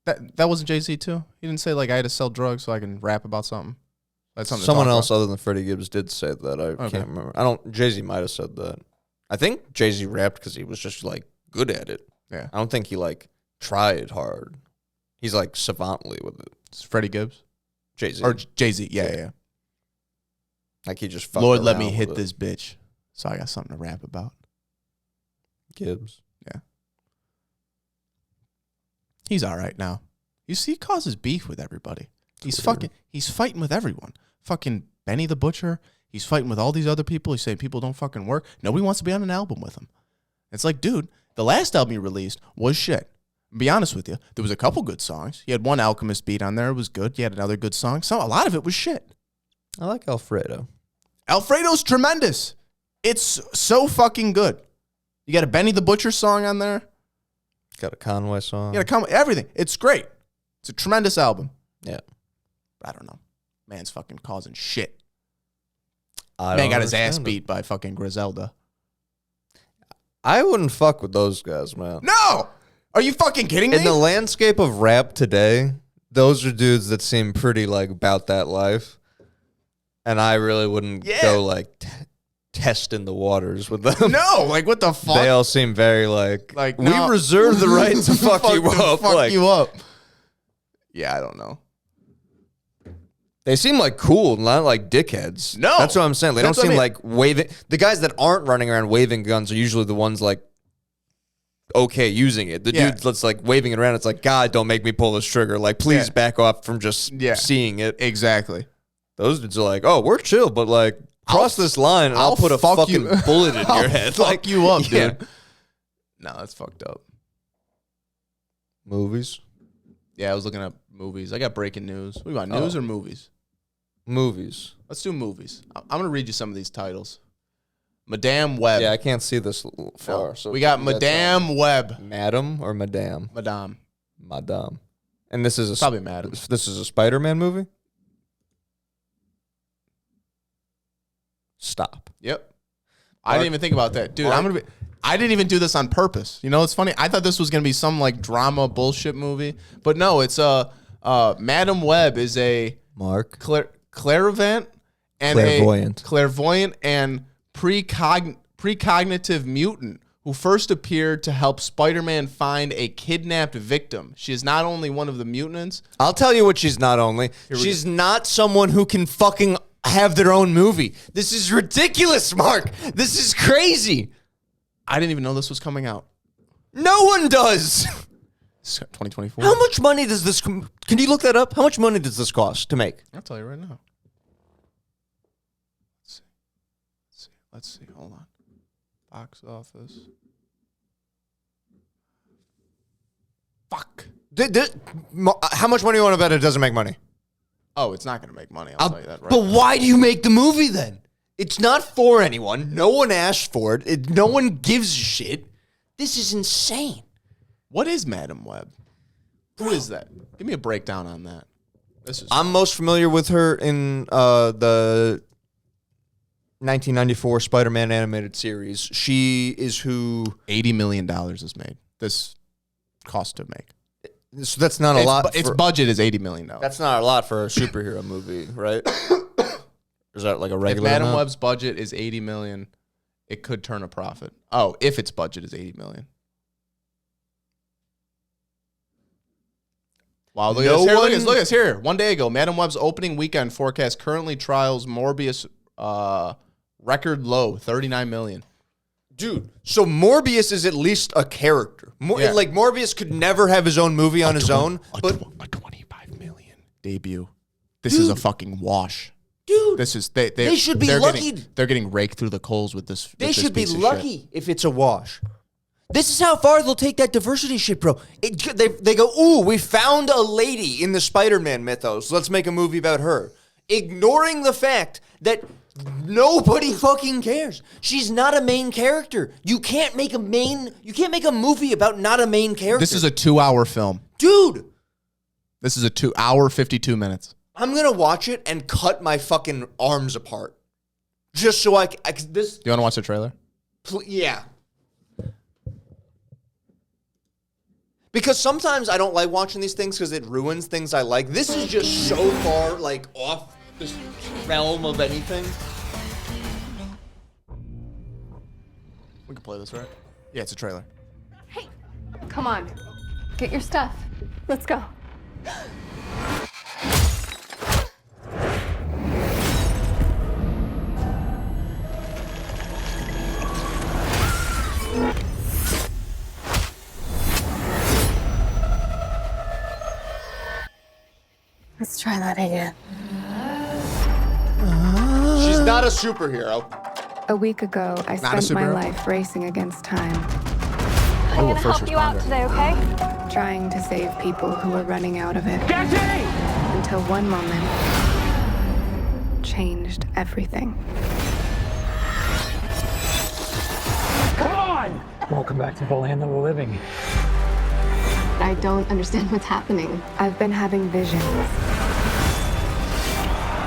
That wasn't Jay-Z too? He didn't say, like, I had to sell drugs so I can rap about something? That's something Someone else other than Freddie Gibbs did say that. I Okay. can't remember. Jay-Z might have said that. I think Jay-Z rapped because he was just, like, good at it. Yeah. I don't think he, like, tried hard. He's, like, savantly with it. It's Freddie Gibbs? Jay-Z. Or Jay-Z, yeah. Like, he just fucked Lord, let around me hit with this bitch so I got something to rap about. Gibbs. Yeah. He's all right now. You see, he causes beef with everybody. He's fighting with everyone. Fucking Benny the Butcher. He's fighting with all these other people. He's saying people don't fucking work. Nobody wants to be on an album with him. It's like, dude, the last album he released was shit. Be honest with you. There was a couple good songs. He had one Alchemist beat on there. It was good. He had another good song. A lot of it was shit. I like Alfredo. Alfredo's tremendous. It's so fucking good. You got a Benny the Butcher song on there. Got a Conway song. You got a Conway. Everything. It's great. It's a tremendous album. Yeah. I don't know. Man's fucking causing shit. I Man don't got his ass understand it. beat by fucking Griselda. I wouldn't fuck with those guys, man. No! Are you fucking kidding me? In the landscape of rap today, those are dudes that seem pretty, like, about that life. And I really wouldn't go, like, testing the waters with them. No, like, what the fuck? They all seem very, like we no. reserve the right to fuck you up. Fuck like, you up. Yeah, I don't know. They seem like cool, not like dickheads. No. That's what I'm saying. They That's don't what I seem mean. like waving. The guys that aren't running around waving guns are usually the ones, like, okay using it. The dude that's, like, waving it around, it's like, God, don't make me pull this trigger. Like, please back off from just seeing it. Exactly. Those dudes are like, oh, we're chill, but, like, cross this line and I'll put a fuck fucking you. bullet in I'll your head. fuck Like, you up, yeah. dude. No, that's fucked up. Movies? Yeah, I was looking up movies. I got breaking news. What do you want, news or movies? Movies. Let's do movies. I'm going to read you some of these titles. Madame Web. Yeah, I can't see this far. No. So We got that's Madame Web. Madam or Madame? Madame. Madame. And this is a Probably Madame. This is a Spider-Man movie? Stop. Yep. I didn't even think about that. Dude, I didn't even do this on purpose. You know, it's funny. I thought this was going to be some, like, drama bullshit movie. But no, it's Madame Web is a Mark. clairvoyant and clairvoyant and precognitive mutant who first appeared to help Spider-Man find a kidnapped victim. She is not only one of the mutants. I'll tell you what she's not only. She's not someone who can fucking have their own movie. This is ridiculous, Mark. This is crazy. I didn't even know this was coming out. No one does. 2024. How much money does this... Can you look that up? How much money does this cost to make? I'll tell you right now. Let's see. Hold on. Box office. Fuck. How much money do you want to bet it doesn't make money? Oh, it's not going to make money. I'll tell you that right But now. why do you make the movie then? It's not for anyone. No one asked for it. No one gives a shit. This is insane. What is Madame Web? Who is that? Give me a breakdown on that. I'm most familiar with her in the 1994 Spider-Man animated series. She is who... $80 million is made. This cost to make. So that's not a lot. Its budget is $80 million. That's not a lot for a superhero movie, right? Is that like a regular If Madame amount? Web's budget is $80 million, it could turn a profit. Oh, if its budget is $80 million. Wow, look at this. Look at this. Here, 1 day ago, Madame Web's opening weekend forecast currently trials Morbius record low, $39 million. Dude, so Morbius is at least a character. Like, Morbius could never have his own movie on his own. But a $25 million debut. This is a fucking wash. Dude, this is they should be lucky. They're getting raked through the coals with this. They should be lucky if it's a wash. This is how far they'll take that diversity shit, bro. They go, ooh, we found a lady in the Spider-Man mythos. Let's make a movie about her. Ignoring the fact that nobody fucking cares. She's not a main character. You can't make a movie about not a main character. This is a 2-hour film. Dude. This is a 2 hour, 52 minutes. I'm going to watch it and cut my fucking arms apart. Just so I can... Do you want to watch the trailer? Yeah. Because sometimes I don't like watching these things because it ruins things I like. This is just so far, like, off this realm of anything. We can play this, right? Yeah, it's a trailer. Hey, come on. Get your stuff. Let's go. Let's try that again. She's not a superhero. A week ago, I Not a spent my superhero? life racing against time, I'm gonna help you out today, okay? trying to save people who were running out of it. Until one moment changed everything. Welcome back to the land of the living. I don't understand what's happening. I've been having visions.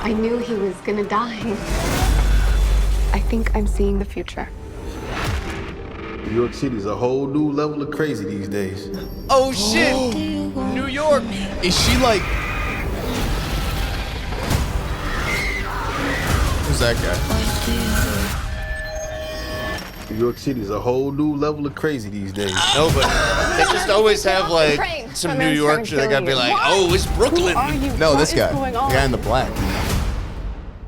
I knew he was gonna die. I think I'm seeing the future. New York City's a whole new level of crazy these days. Oh, shit. New York. Is she like... Who's that guy? New York City's a whole new level of crazy these days. No, but they just always have, like, some New York shit. They gotta be like, oh, it's Brooklyn. No, this guy. The guy in the black.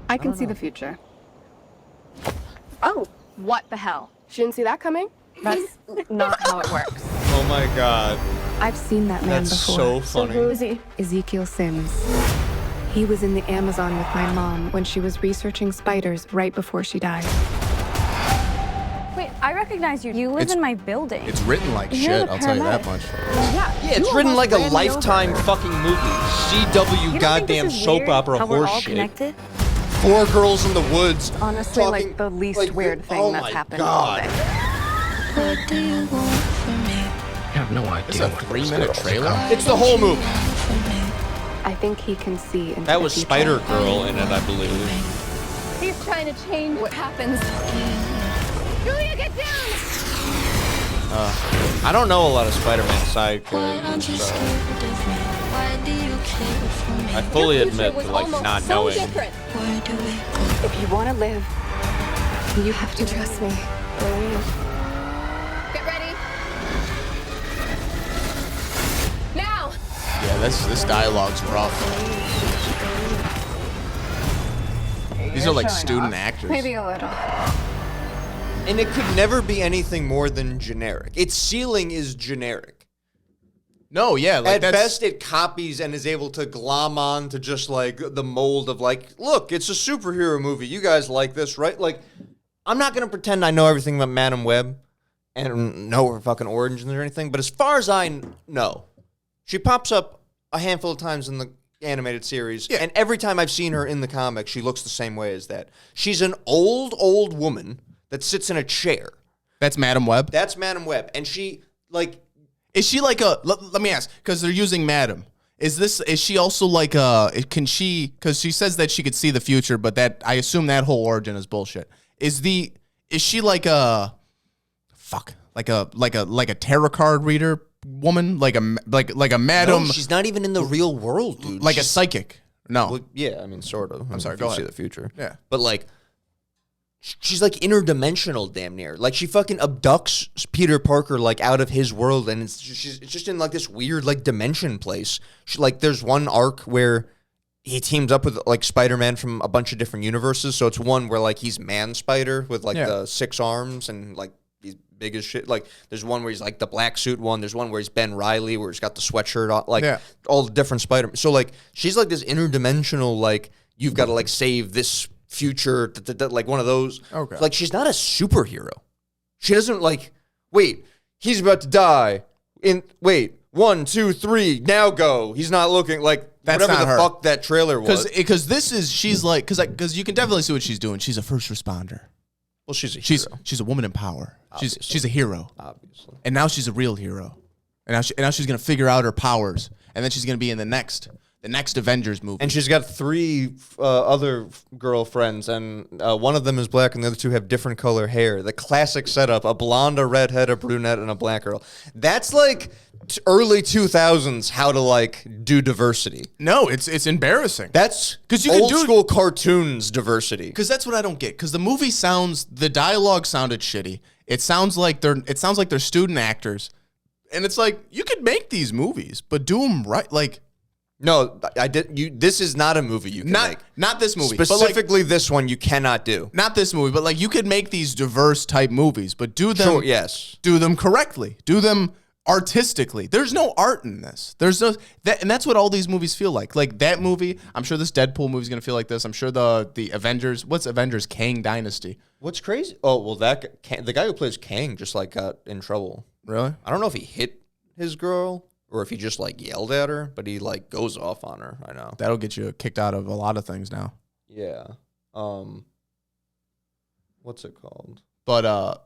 I can see the future. Oh, what the hell? She didn't see that coming? That's not how it works. Oh, my God. I've seen that man That's before. so funny. Who is he? Ezekiel Sims. He was in the Amazon with my mom when she was researching spiders right before she died. Wait, I recognize you. You live It's- in my building. It's written like You're shit, the I'll tell you that paramedic. much. Yeah, it's written like a Lifetime fucking movie. CW You don't goddamn think this is soap weird opera how we're all horse shit. connected? 4 girls in the woods. Honestly, talking, like the least like, weird thing oh that's my happened all God. day. I have no idea. It's a 3-minute trailer? It's the whole movie. I think he can see into That the was future. Spider Girl in it, I believe. He's trying to change what happens. Julia, get down! I don't know a lot of Spider-Man side characters, so I fully admit to like not knowing. If you want to live, you have to trust me. Get ready. Now! Yeah, this dialogue's rough. These are like student actors. Maybe a little. And it could never be anything more than generic. Its ceiling is generic. No, yeah, like At that's... best, it copies and is able to glom on to just like the mold of like, look, it's a superhero movie. You guys like this, right? Like, I'm not gonna pretend I know everything about Madam Web and know her fucking origins or anything. But as far as I know, she pops up a handful of times in the animated series, Yeah. and every time I've seen her in the comic, she looks the same way as that. She's an old woman that sits in a chair. That's Madam Web? That's Madam Web, and she like. Is she like a... Let me ask, because they're using Madam. Is she also like a... Can she... Because she says that she could see the future, but that... I assume that whole origin is bullshit. Is she like a... Fuck. Like a tarot card reader woman? Like a Madam... No, she's not even in the real world, dude. like a She's- psychic? No. Well, yeah, I mean, sort of. I'm sorry, If go you see ahead. the future. Yeah. But like, she's like interdimensional, damn near. Like she fucking abducts Peter Parker like out of his world, and it's just in like this weird like dimension place. There's one arc where he teams up with like Spider-Man from a bunch of different universes. So it's one where like he's Man Spider with like Yeah. the 6 arms and like he's big as shit. Like there's one where he's like the black suit one. There's one where he's Ben Reilly where he's got the sweatshirt on. Like Yeah. all the different Spider-Man. So like she's like this interdimensional like you've got to like save this future like one of those. Okay. Like she's not a superhero. She doesn't like wait. He's about to die. Wait 1, 2, 3 now go. He's not looking like That's whatever not the her. fuck that trailer was. Because this is... She's like... Because you can definitely see what she's doing. She's a first responder. Well, she's a She's hero, she's a woman in power. Obviously. She's a hero. obviously. And now she's a real hero. And now she's gonna figure out her powers, and then she's gonna be in the next Avengers movie. And she's got 3 other girlfriends, and one of them is black, and the other 2 have different color hair. The classic setup: a blonde, a redhead, a brunette, and a black girl. That's like early 2000s how to like do diversity. No, it's embarrassing. That's 'Cause you can old do it- school cartoons diversity. Because that's what I don't get. Because the dialogue sounded shitty. It sounds like they're student actors, and it's like you could make these movies, but do them right. Like, No, I did. This is not a movie you can make. not this movie, but like, Specifically, this one you cannot do. not this movie, but like you could make these diverse type movies, but do them. Sure, yes. Do them correctly. Do them artistically. There's no art in this. There's no that, and that's what all these movies feel like. Like that movie, I'm sure this Deadpool movie is gonna feel like this. I'm sure the Avengers. What's Avengers? Kang Dynasty. What's crazy? Oh well, the guy who plays Kang just like got in trouble. Really? I don't know if he hit his girl or if he just like yelled at her, but he like goes off on her. I know. That'll get you kicked out of a lot of things now. Yeah. What's it called? But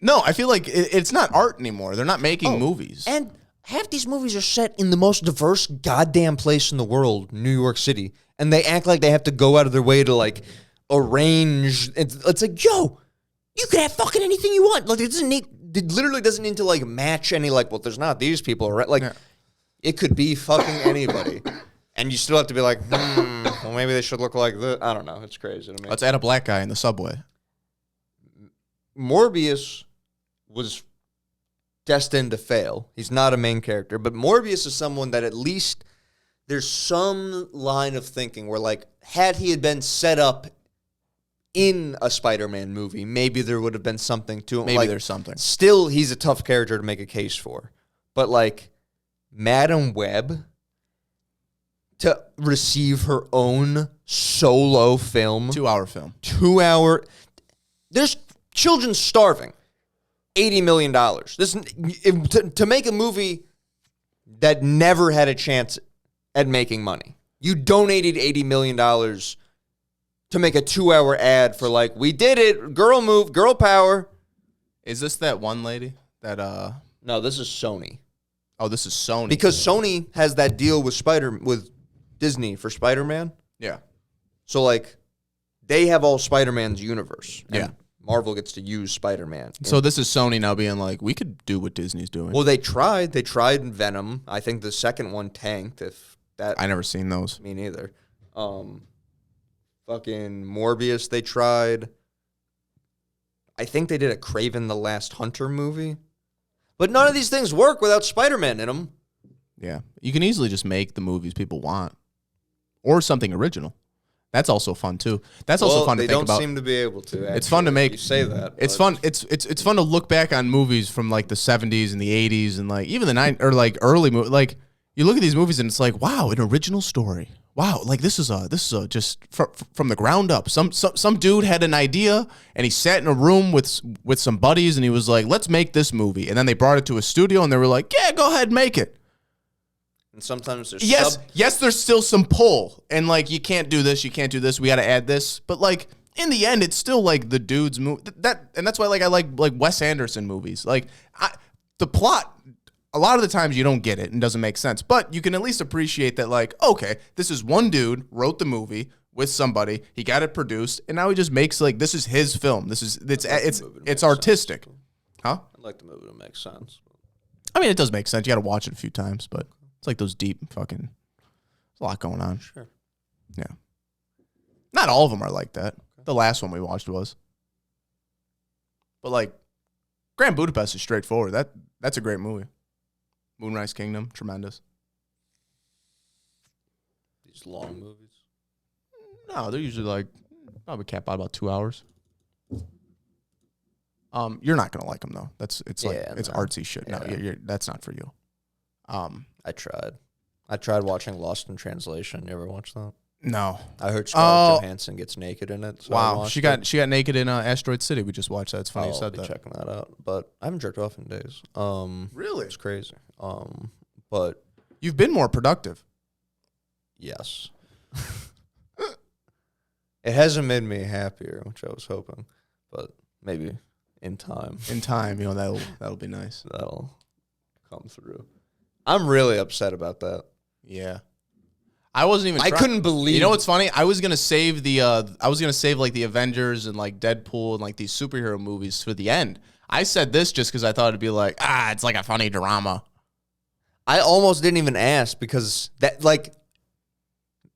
no, I feel like it's not art anymore. They're not making movies. And half these movies are set in the most diverse goddamn place in the world, New York City, and they act like they have to go out of their way to like arrange. It's like, yo, you could have fucking anything you want. Like it literally doesn't need to like match any like. Well, there's not these people, right? Like it could be fucking anybody, and you still have to be like, well, maybe they should look like this. I don't know. It's crazy to me. Let's add a black guy in the subway. Morbius was destined to fail. He's not a main character, but Morbius is someone that at least there's some line of thinking where, like, had he had been set up in a Spider-Man movie, maybe there would have been something to him. Maybe like, there's something. Still, he's a tough character to make a case for. But, like, Madam Web, to receive her own solo film. 2-hour film. 2 hour. There's children starving. $80 million. To make a movie that never had a chance at making money. You donated $80 million to make a 2-hour ad for like, we did it, girl move, girl power. Is this that one lady that No, this is Sony. Oh, this is Sony. Because Sony has that deal with Disney for Spider-Man. Yeah. So like they have all Spider-Man's universe. And Yeah. Marvel gets to use Spider-Man. So this is Sony now being like, we could do what Disney's doing. Well, they tried. They tried Venom. I think the second one tanked. If that, I never seen those. me neither. Fucking Morbius. They tried. I think they did a Kraven the Last Hunter movie, but none of these things work without Spider-Man in them. Yeah. You can easily just make the movies people want, or something original. That's also fun too. That's also fun to think about. They don't seem to be able to. Actually. It's fun to make. You say that. It's fun. It's fun to look back on movies from like the 70s and the 80s and like even the 90s or like early movies. Like you look at these movies and it's like, wow, an original story. Wow, like this is just from the ground up. Some dude had an idea and he sat in a room with some buddies and he was like, let's make this movie. And then they brought it to a studio and they were like, yeah, go ahead, make it. And sometimes there's yes, there's still some pull, and like you can't do this, we got to add this, but like in the end, it's still like the dude's movie. And that's why like I like Wes Anderson movies. Like the plot, a lot of the times you don't get it and doesn't make sense, but you can at least appreciate that. Like, okay, this is one dude wrote the movie with somebody, he got it produced, and now he just makes like this is his film. It's artistic, huh? I'd like the movie to make sense. I mean, it does make sense. You got to watch it a few times, but. It's like those deep fucking. There's a lot going on. Sure. Yeah. Not all of them are like that. Okay. The last one we watched was. But like, Grand Budapest is straightforward. That's a great movie. Moonrise Kingdom, tremendous. These long movies. No, they're usually like probably cap out about 2 hours. You're not gonna like them though. It's artsy shit. Yeah. No, that's not for you. I tried watching Lost in Translation. You ever watch that? No. I heard Scarlett Johansson gets naked in it. So wow, she got naked in Asteroid City. We just watched that. It's funny you said that. Checking that out, but I haven't jerked off in days. Really? It's crazy. But you've been more productive. Yes. It hasn't made me happier, which I was hoping, but maybe in time. In time, that'll be nice. That'll come through. I'm really upset about that. Yeah. I wasn't even I couldn't believe. You know what's funny? I was going to save like the Avengers and like Deadpool and like these superhero movies for the end. I said this just cuz I thought it'd be like, it's like a funny drama. I almost didn't even ask because that, like,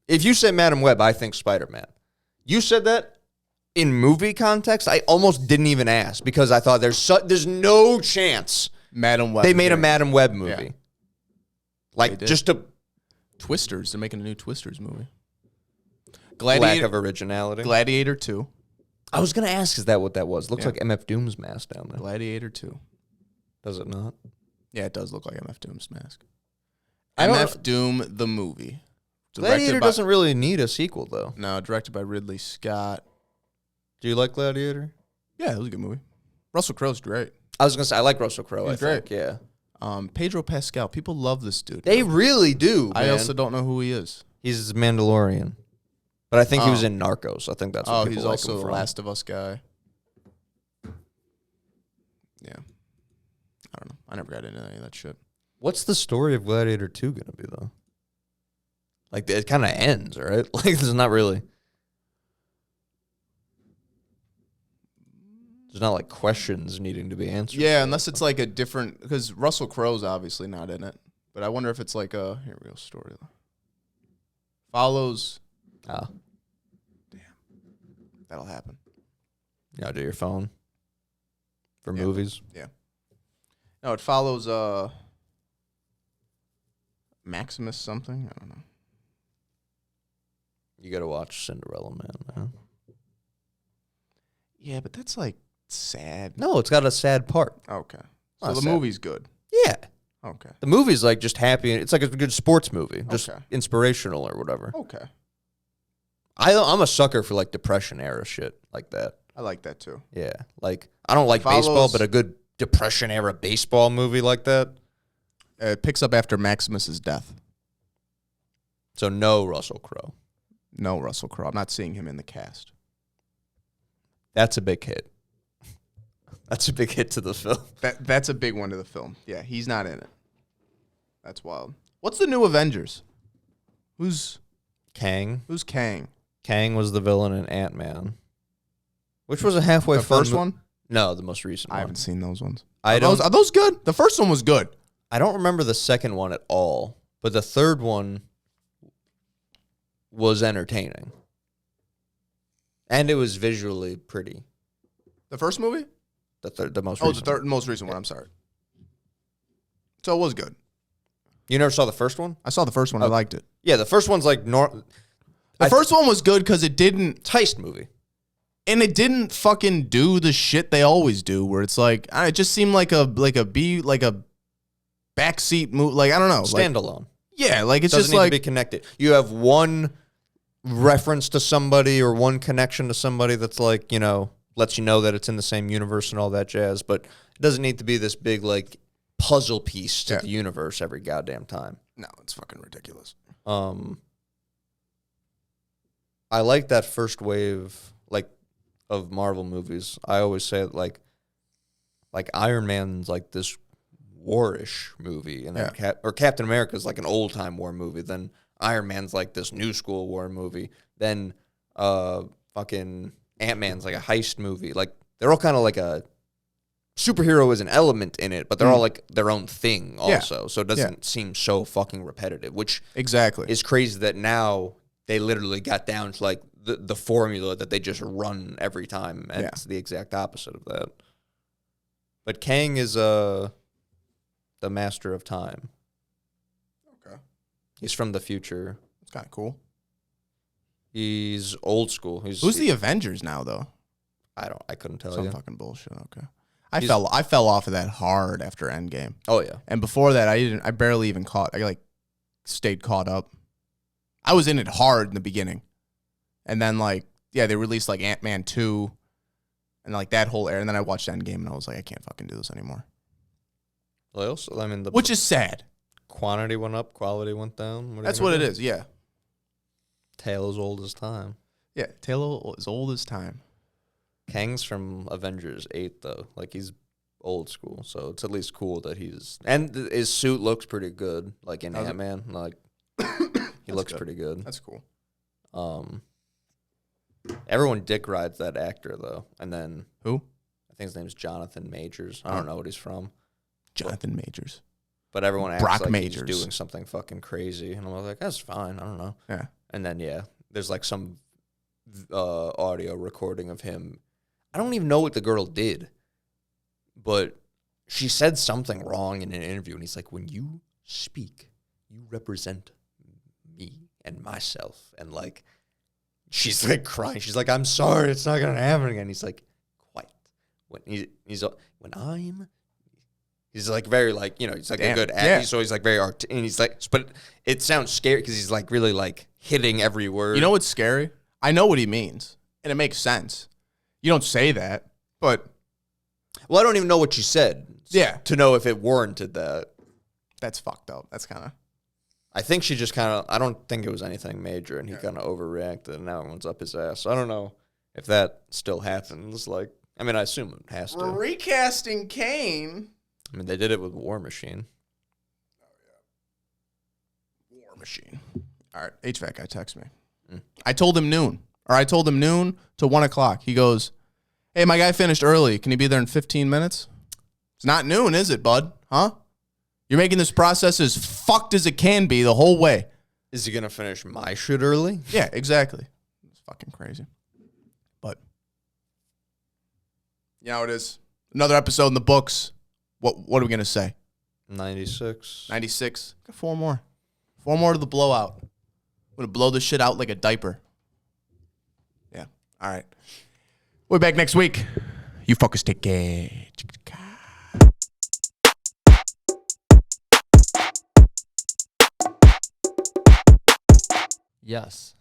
if you say Madam Web, I think Spider-Man. You said that in movie context, I almost didn't even ask because I thought there's no chance Madam Web. they made a Madam Web movie. Yeah. Like, just a Twisters. They're making a new Twisters movie. lack of originality. Gladiator 2. I was going to ask, is that what that was? Looks like MF Doom's mask down there. Gladiator 2. Does it not? Yeah, it does look like MF Doom's mask. I don't- MF Doom, the movie. Gladiator doesn't really need a sequel, though. No, directed by Ridley Scott. Do you like Gladiator? Yeah, it was a good movie. Russell Crowe's great. I was going to say, I like Russell Crowe, He's I think. Yeah. Pedro Pascal. People love this dude. They really do, I man. also don't know who he is. He's Mandalorian. But I think he was in Narcos. I think that's what people he's like also him the from. Last of Us guy. Yeah. I don't know. I never got into any of that shit. What's the story of Gladiator 2 going to be, though? Like, it kind of ends, right? Like, there's not really... There's not, like, questions needing to be answered. Yeah, unless it's like a different... Because Russell Crowe's obviously not in it. But I wonder if it's like a... Here we go, story. Follows... Ah. Damn. That'll happen. You know, do your phone for Yeah. movies. Yeah. No, it follows Maximus something. I don't know. You got to watch Cinderella Man. Yeah, but that's like sad. No, it's got a sad part. Okay. So Not the sad. movie's good. Yeah. Okay. The movie's like just happy. It's like a good sports movie, just Okay. inspirational or whatever. Okay. I'm a sucker for like Depression era shit like that. I like that too. Yeah. Like, I don't like baseball, but a good Depression era baseball movie like that. It picks up after Maximus's death. So no Russell Crowe. No Russell Crowe. I'm not seeing him in the cast. That's a big hit. That's a big hit to the film. That's a big one to the film. Yeah, he's not in it. That's wild. What's the new Avengers? Who's Kang. Kang? Kang was the villain in Ant-Man. Which was a halfway The fun first one? No, the most recent I one. haven't seen those ones. I Are those good? The first one was good. I don't remember the second one at all, but the third one was entertaining. And it was visually pretty. The first movie? The most Oh, recent. the most recent one. I'm sorry. So it was good. You never saw the first one? I saw the first one. I liked it. Yeah, the first one's like The first one was good because it didn't, heist movie. and it didn't fucking do the shit they always do, where it's like it just seemed like a backseat movie. Like I don't know, like, Standalone. yeah, like it's Doesn't just need like to be connected. You have one reference to somebody or one connection to somebody that's like, you know, lets you know that it's in the same universe and all that jazz, but it doesn't need to be this big like puzzle piece to the universe every goddamn time. no, it's fucking ridiculous. I like that first wave like of Marvel movies. I always say like Iron Man's like this war-ish movie, and then Captain America's like an old-time war movie. Then Iron Man's like this new school war movie. Then fucking Ant-Man's like a heist movie. Like they're all kind of like a superhero is an element in it, but they're all like their own thing also. So it doesn't seem so fucking repetitive, which Exactly. is crazy that now they literally got down to like the formula that they just run every time, and it's the exact opposite of that. But Kang is the master of time. Okay. He's from the future. It's kind of cool. He's old school. Who's the Avengers now, though? I couldn't tell Some you. fucking bullshit. Okay. I fell off of that hard after Endgame. Oh yeah. And before that, I barely even caught. I like stayed caught up. I was in it hard in the beginning, and then they released like Ant-Man 2, and like that whole era. And then I watched Endgame, and I was like, I can't fucking do this anymore. Well, also, I mean, Which is sad. Quantity went up, quality went down. That's what it is. Yeah. Tale as old as time. Yeah. Taylor is old as time. Kang's from Avengers 8, though. Like, he's old school, so it's at least cool that he's... And his suit looks pretty good, like in Ant-Man. Like, he looks pretty good. That's cool. Everyone dick rides that actor, though. And then... Who? I think his name's Jonathan Majors. I don't know what he's from. Jonathan Majors. but everyone acts Brock like Majors. he's doing something fucking crazy, and I'm like, that's fine. I don't know. Yeah. And then there's like some audio recording of him. I don't even know what the girl did, but she said something wrong in an interview, and he's like, when you speak, you represent me and myself, and like, she's like crying. She's like, I'm sorry, it's not gonna happen again. He's like, quiet. He's like very like, you know, he's like a good actor, so he's like very and he's like, but it sounds scary because he's like really like hitting every word. You know what's scary? I know what he means, and it makes sense. You don't say that, but well, I don't even know what you said. Yeah, to know if it warranted that. That's fucked up. That's kind of. I think she just kind of. I don't think it was anything major, and he kind of overreacted, and now everyone's up his ass. So I don't know if that still happens. Like, I mean, I assume it has to. Recasting Kane. I mean, they did it with War Machine. Oh yeah, War Machine. All right, HVAC guy texts me. I told him noon to 1 o'clock. He goes, "Hey, my guy finished early. Can he be there in 15 minutes?" It's not noon, is it, bud? Huh? You're making this process as fucked as it can be the whole way. Is he going to finish my shit early? Yeah, exactly. It's fucking crazy. But, you know, it is. Another episode in the books. What are we going to say? 96. 96. Got 4 more. 4 more to the blowout. I'm going to blow this shit out like a diaper. Yeah. All right. We'll be back next week. You fuckers take care. Yes.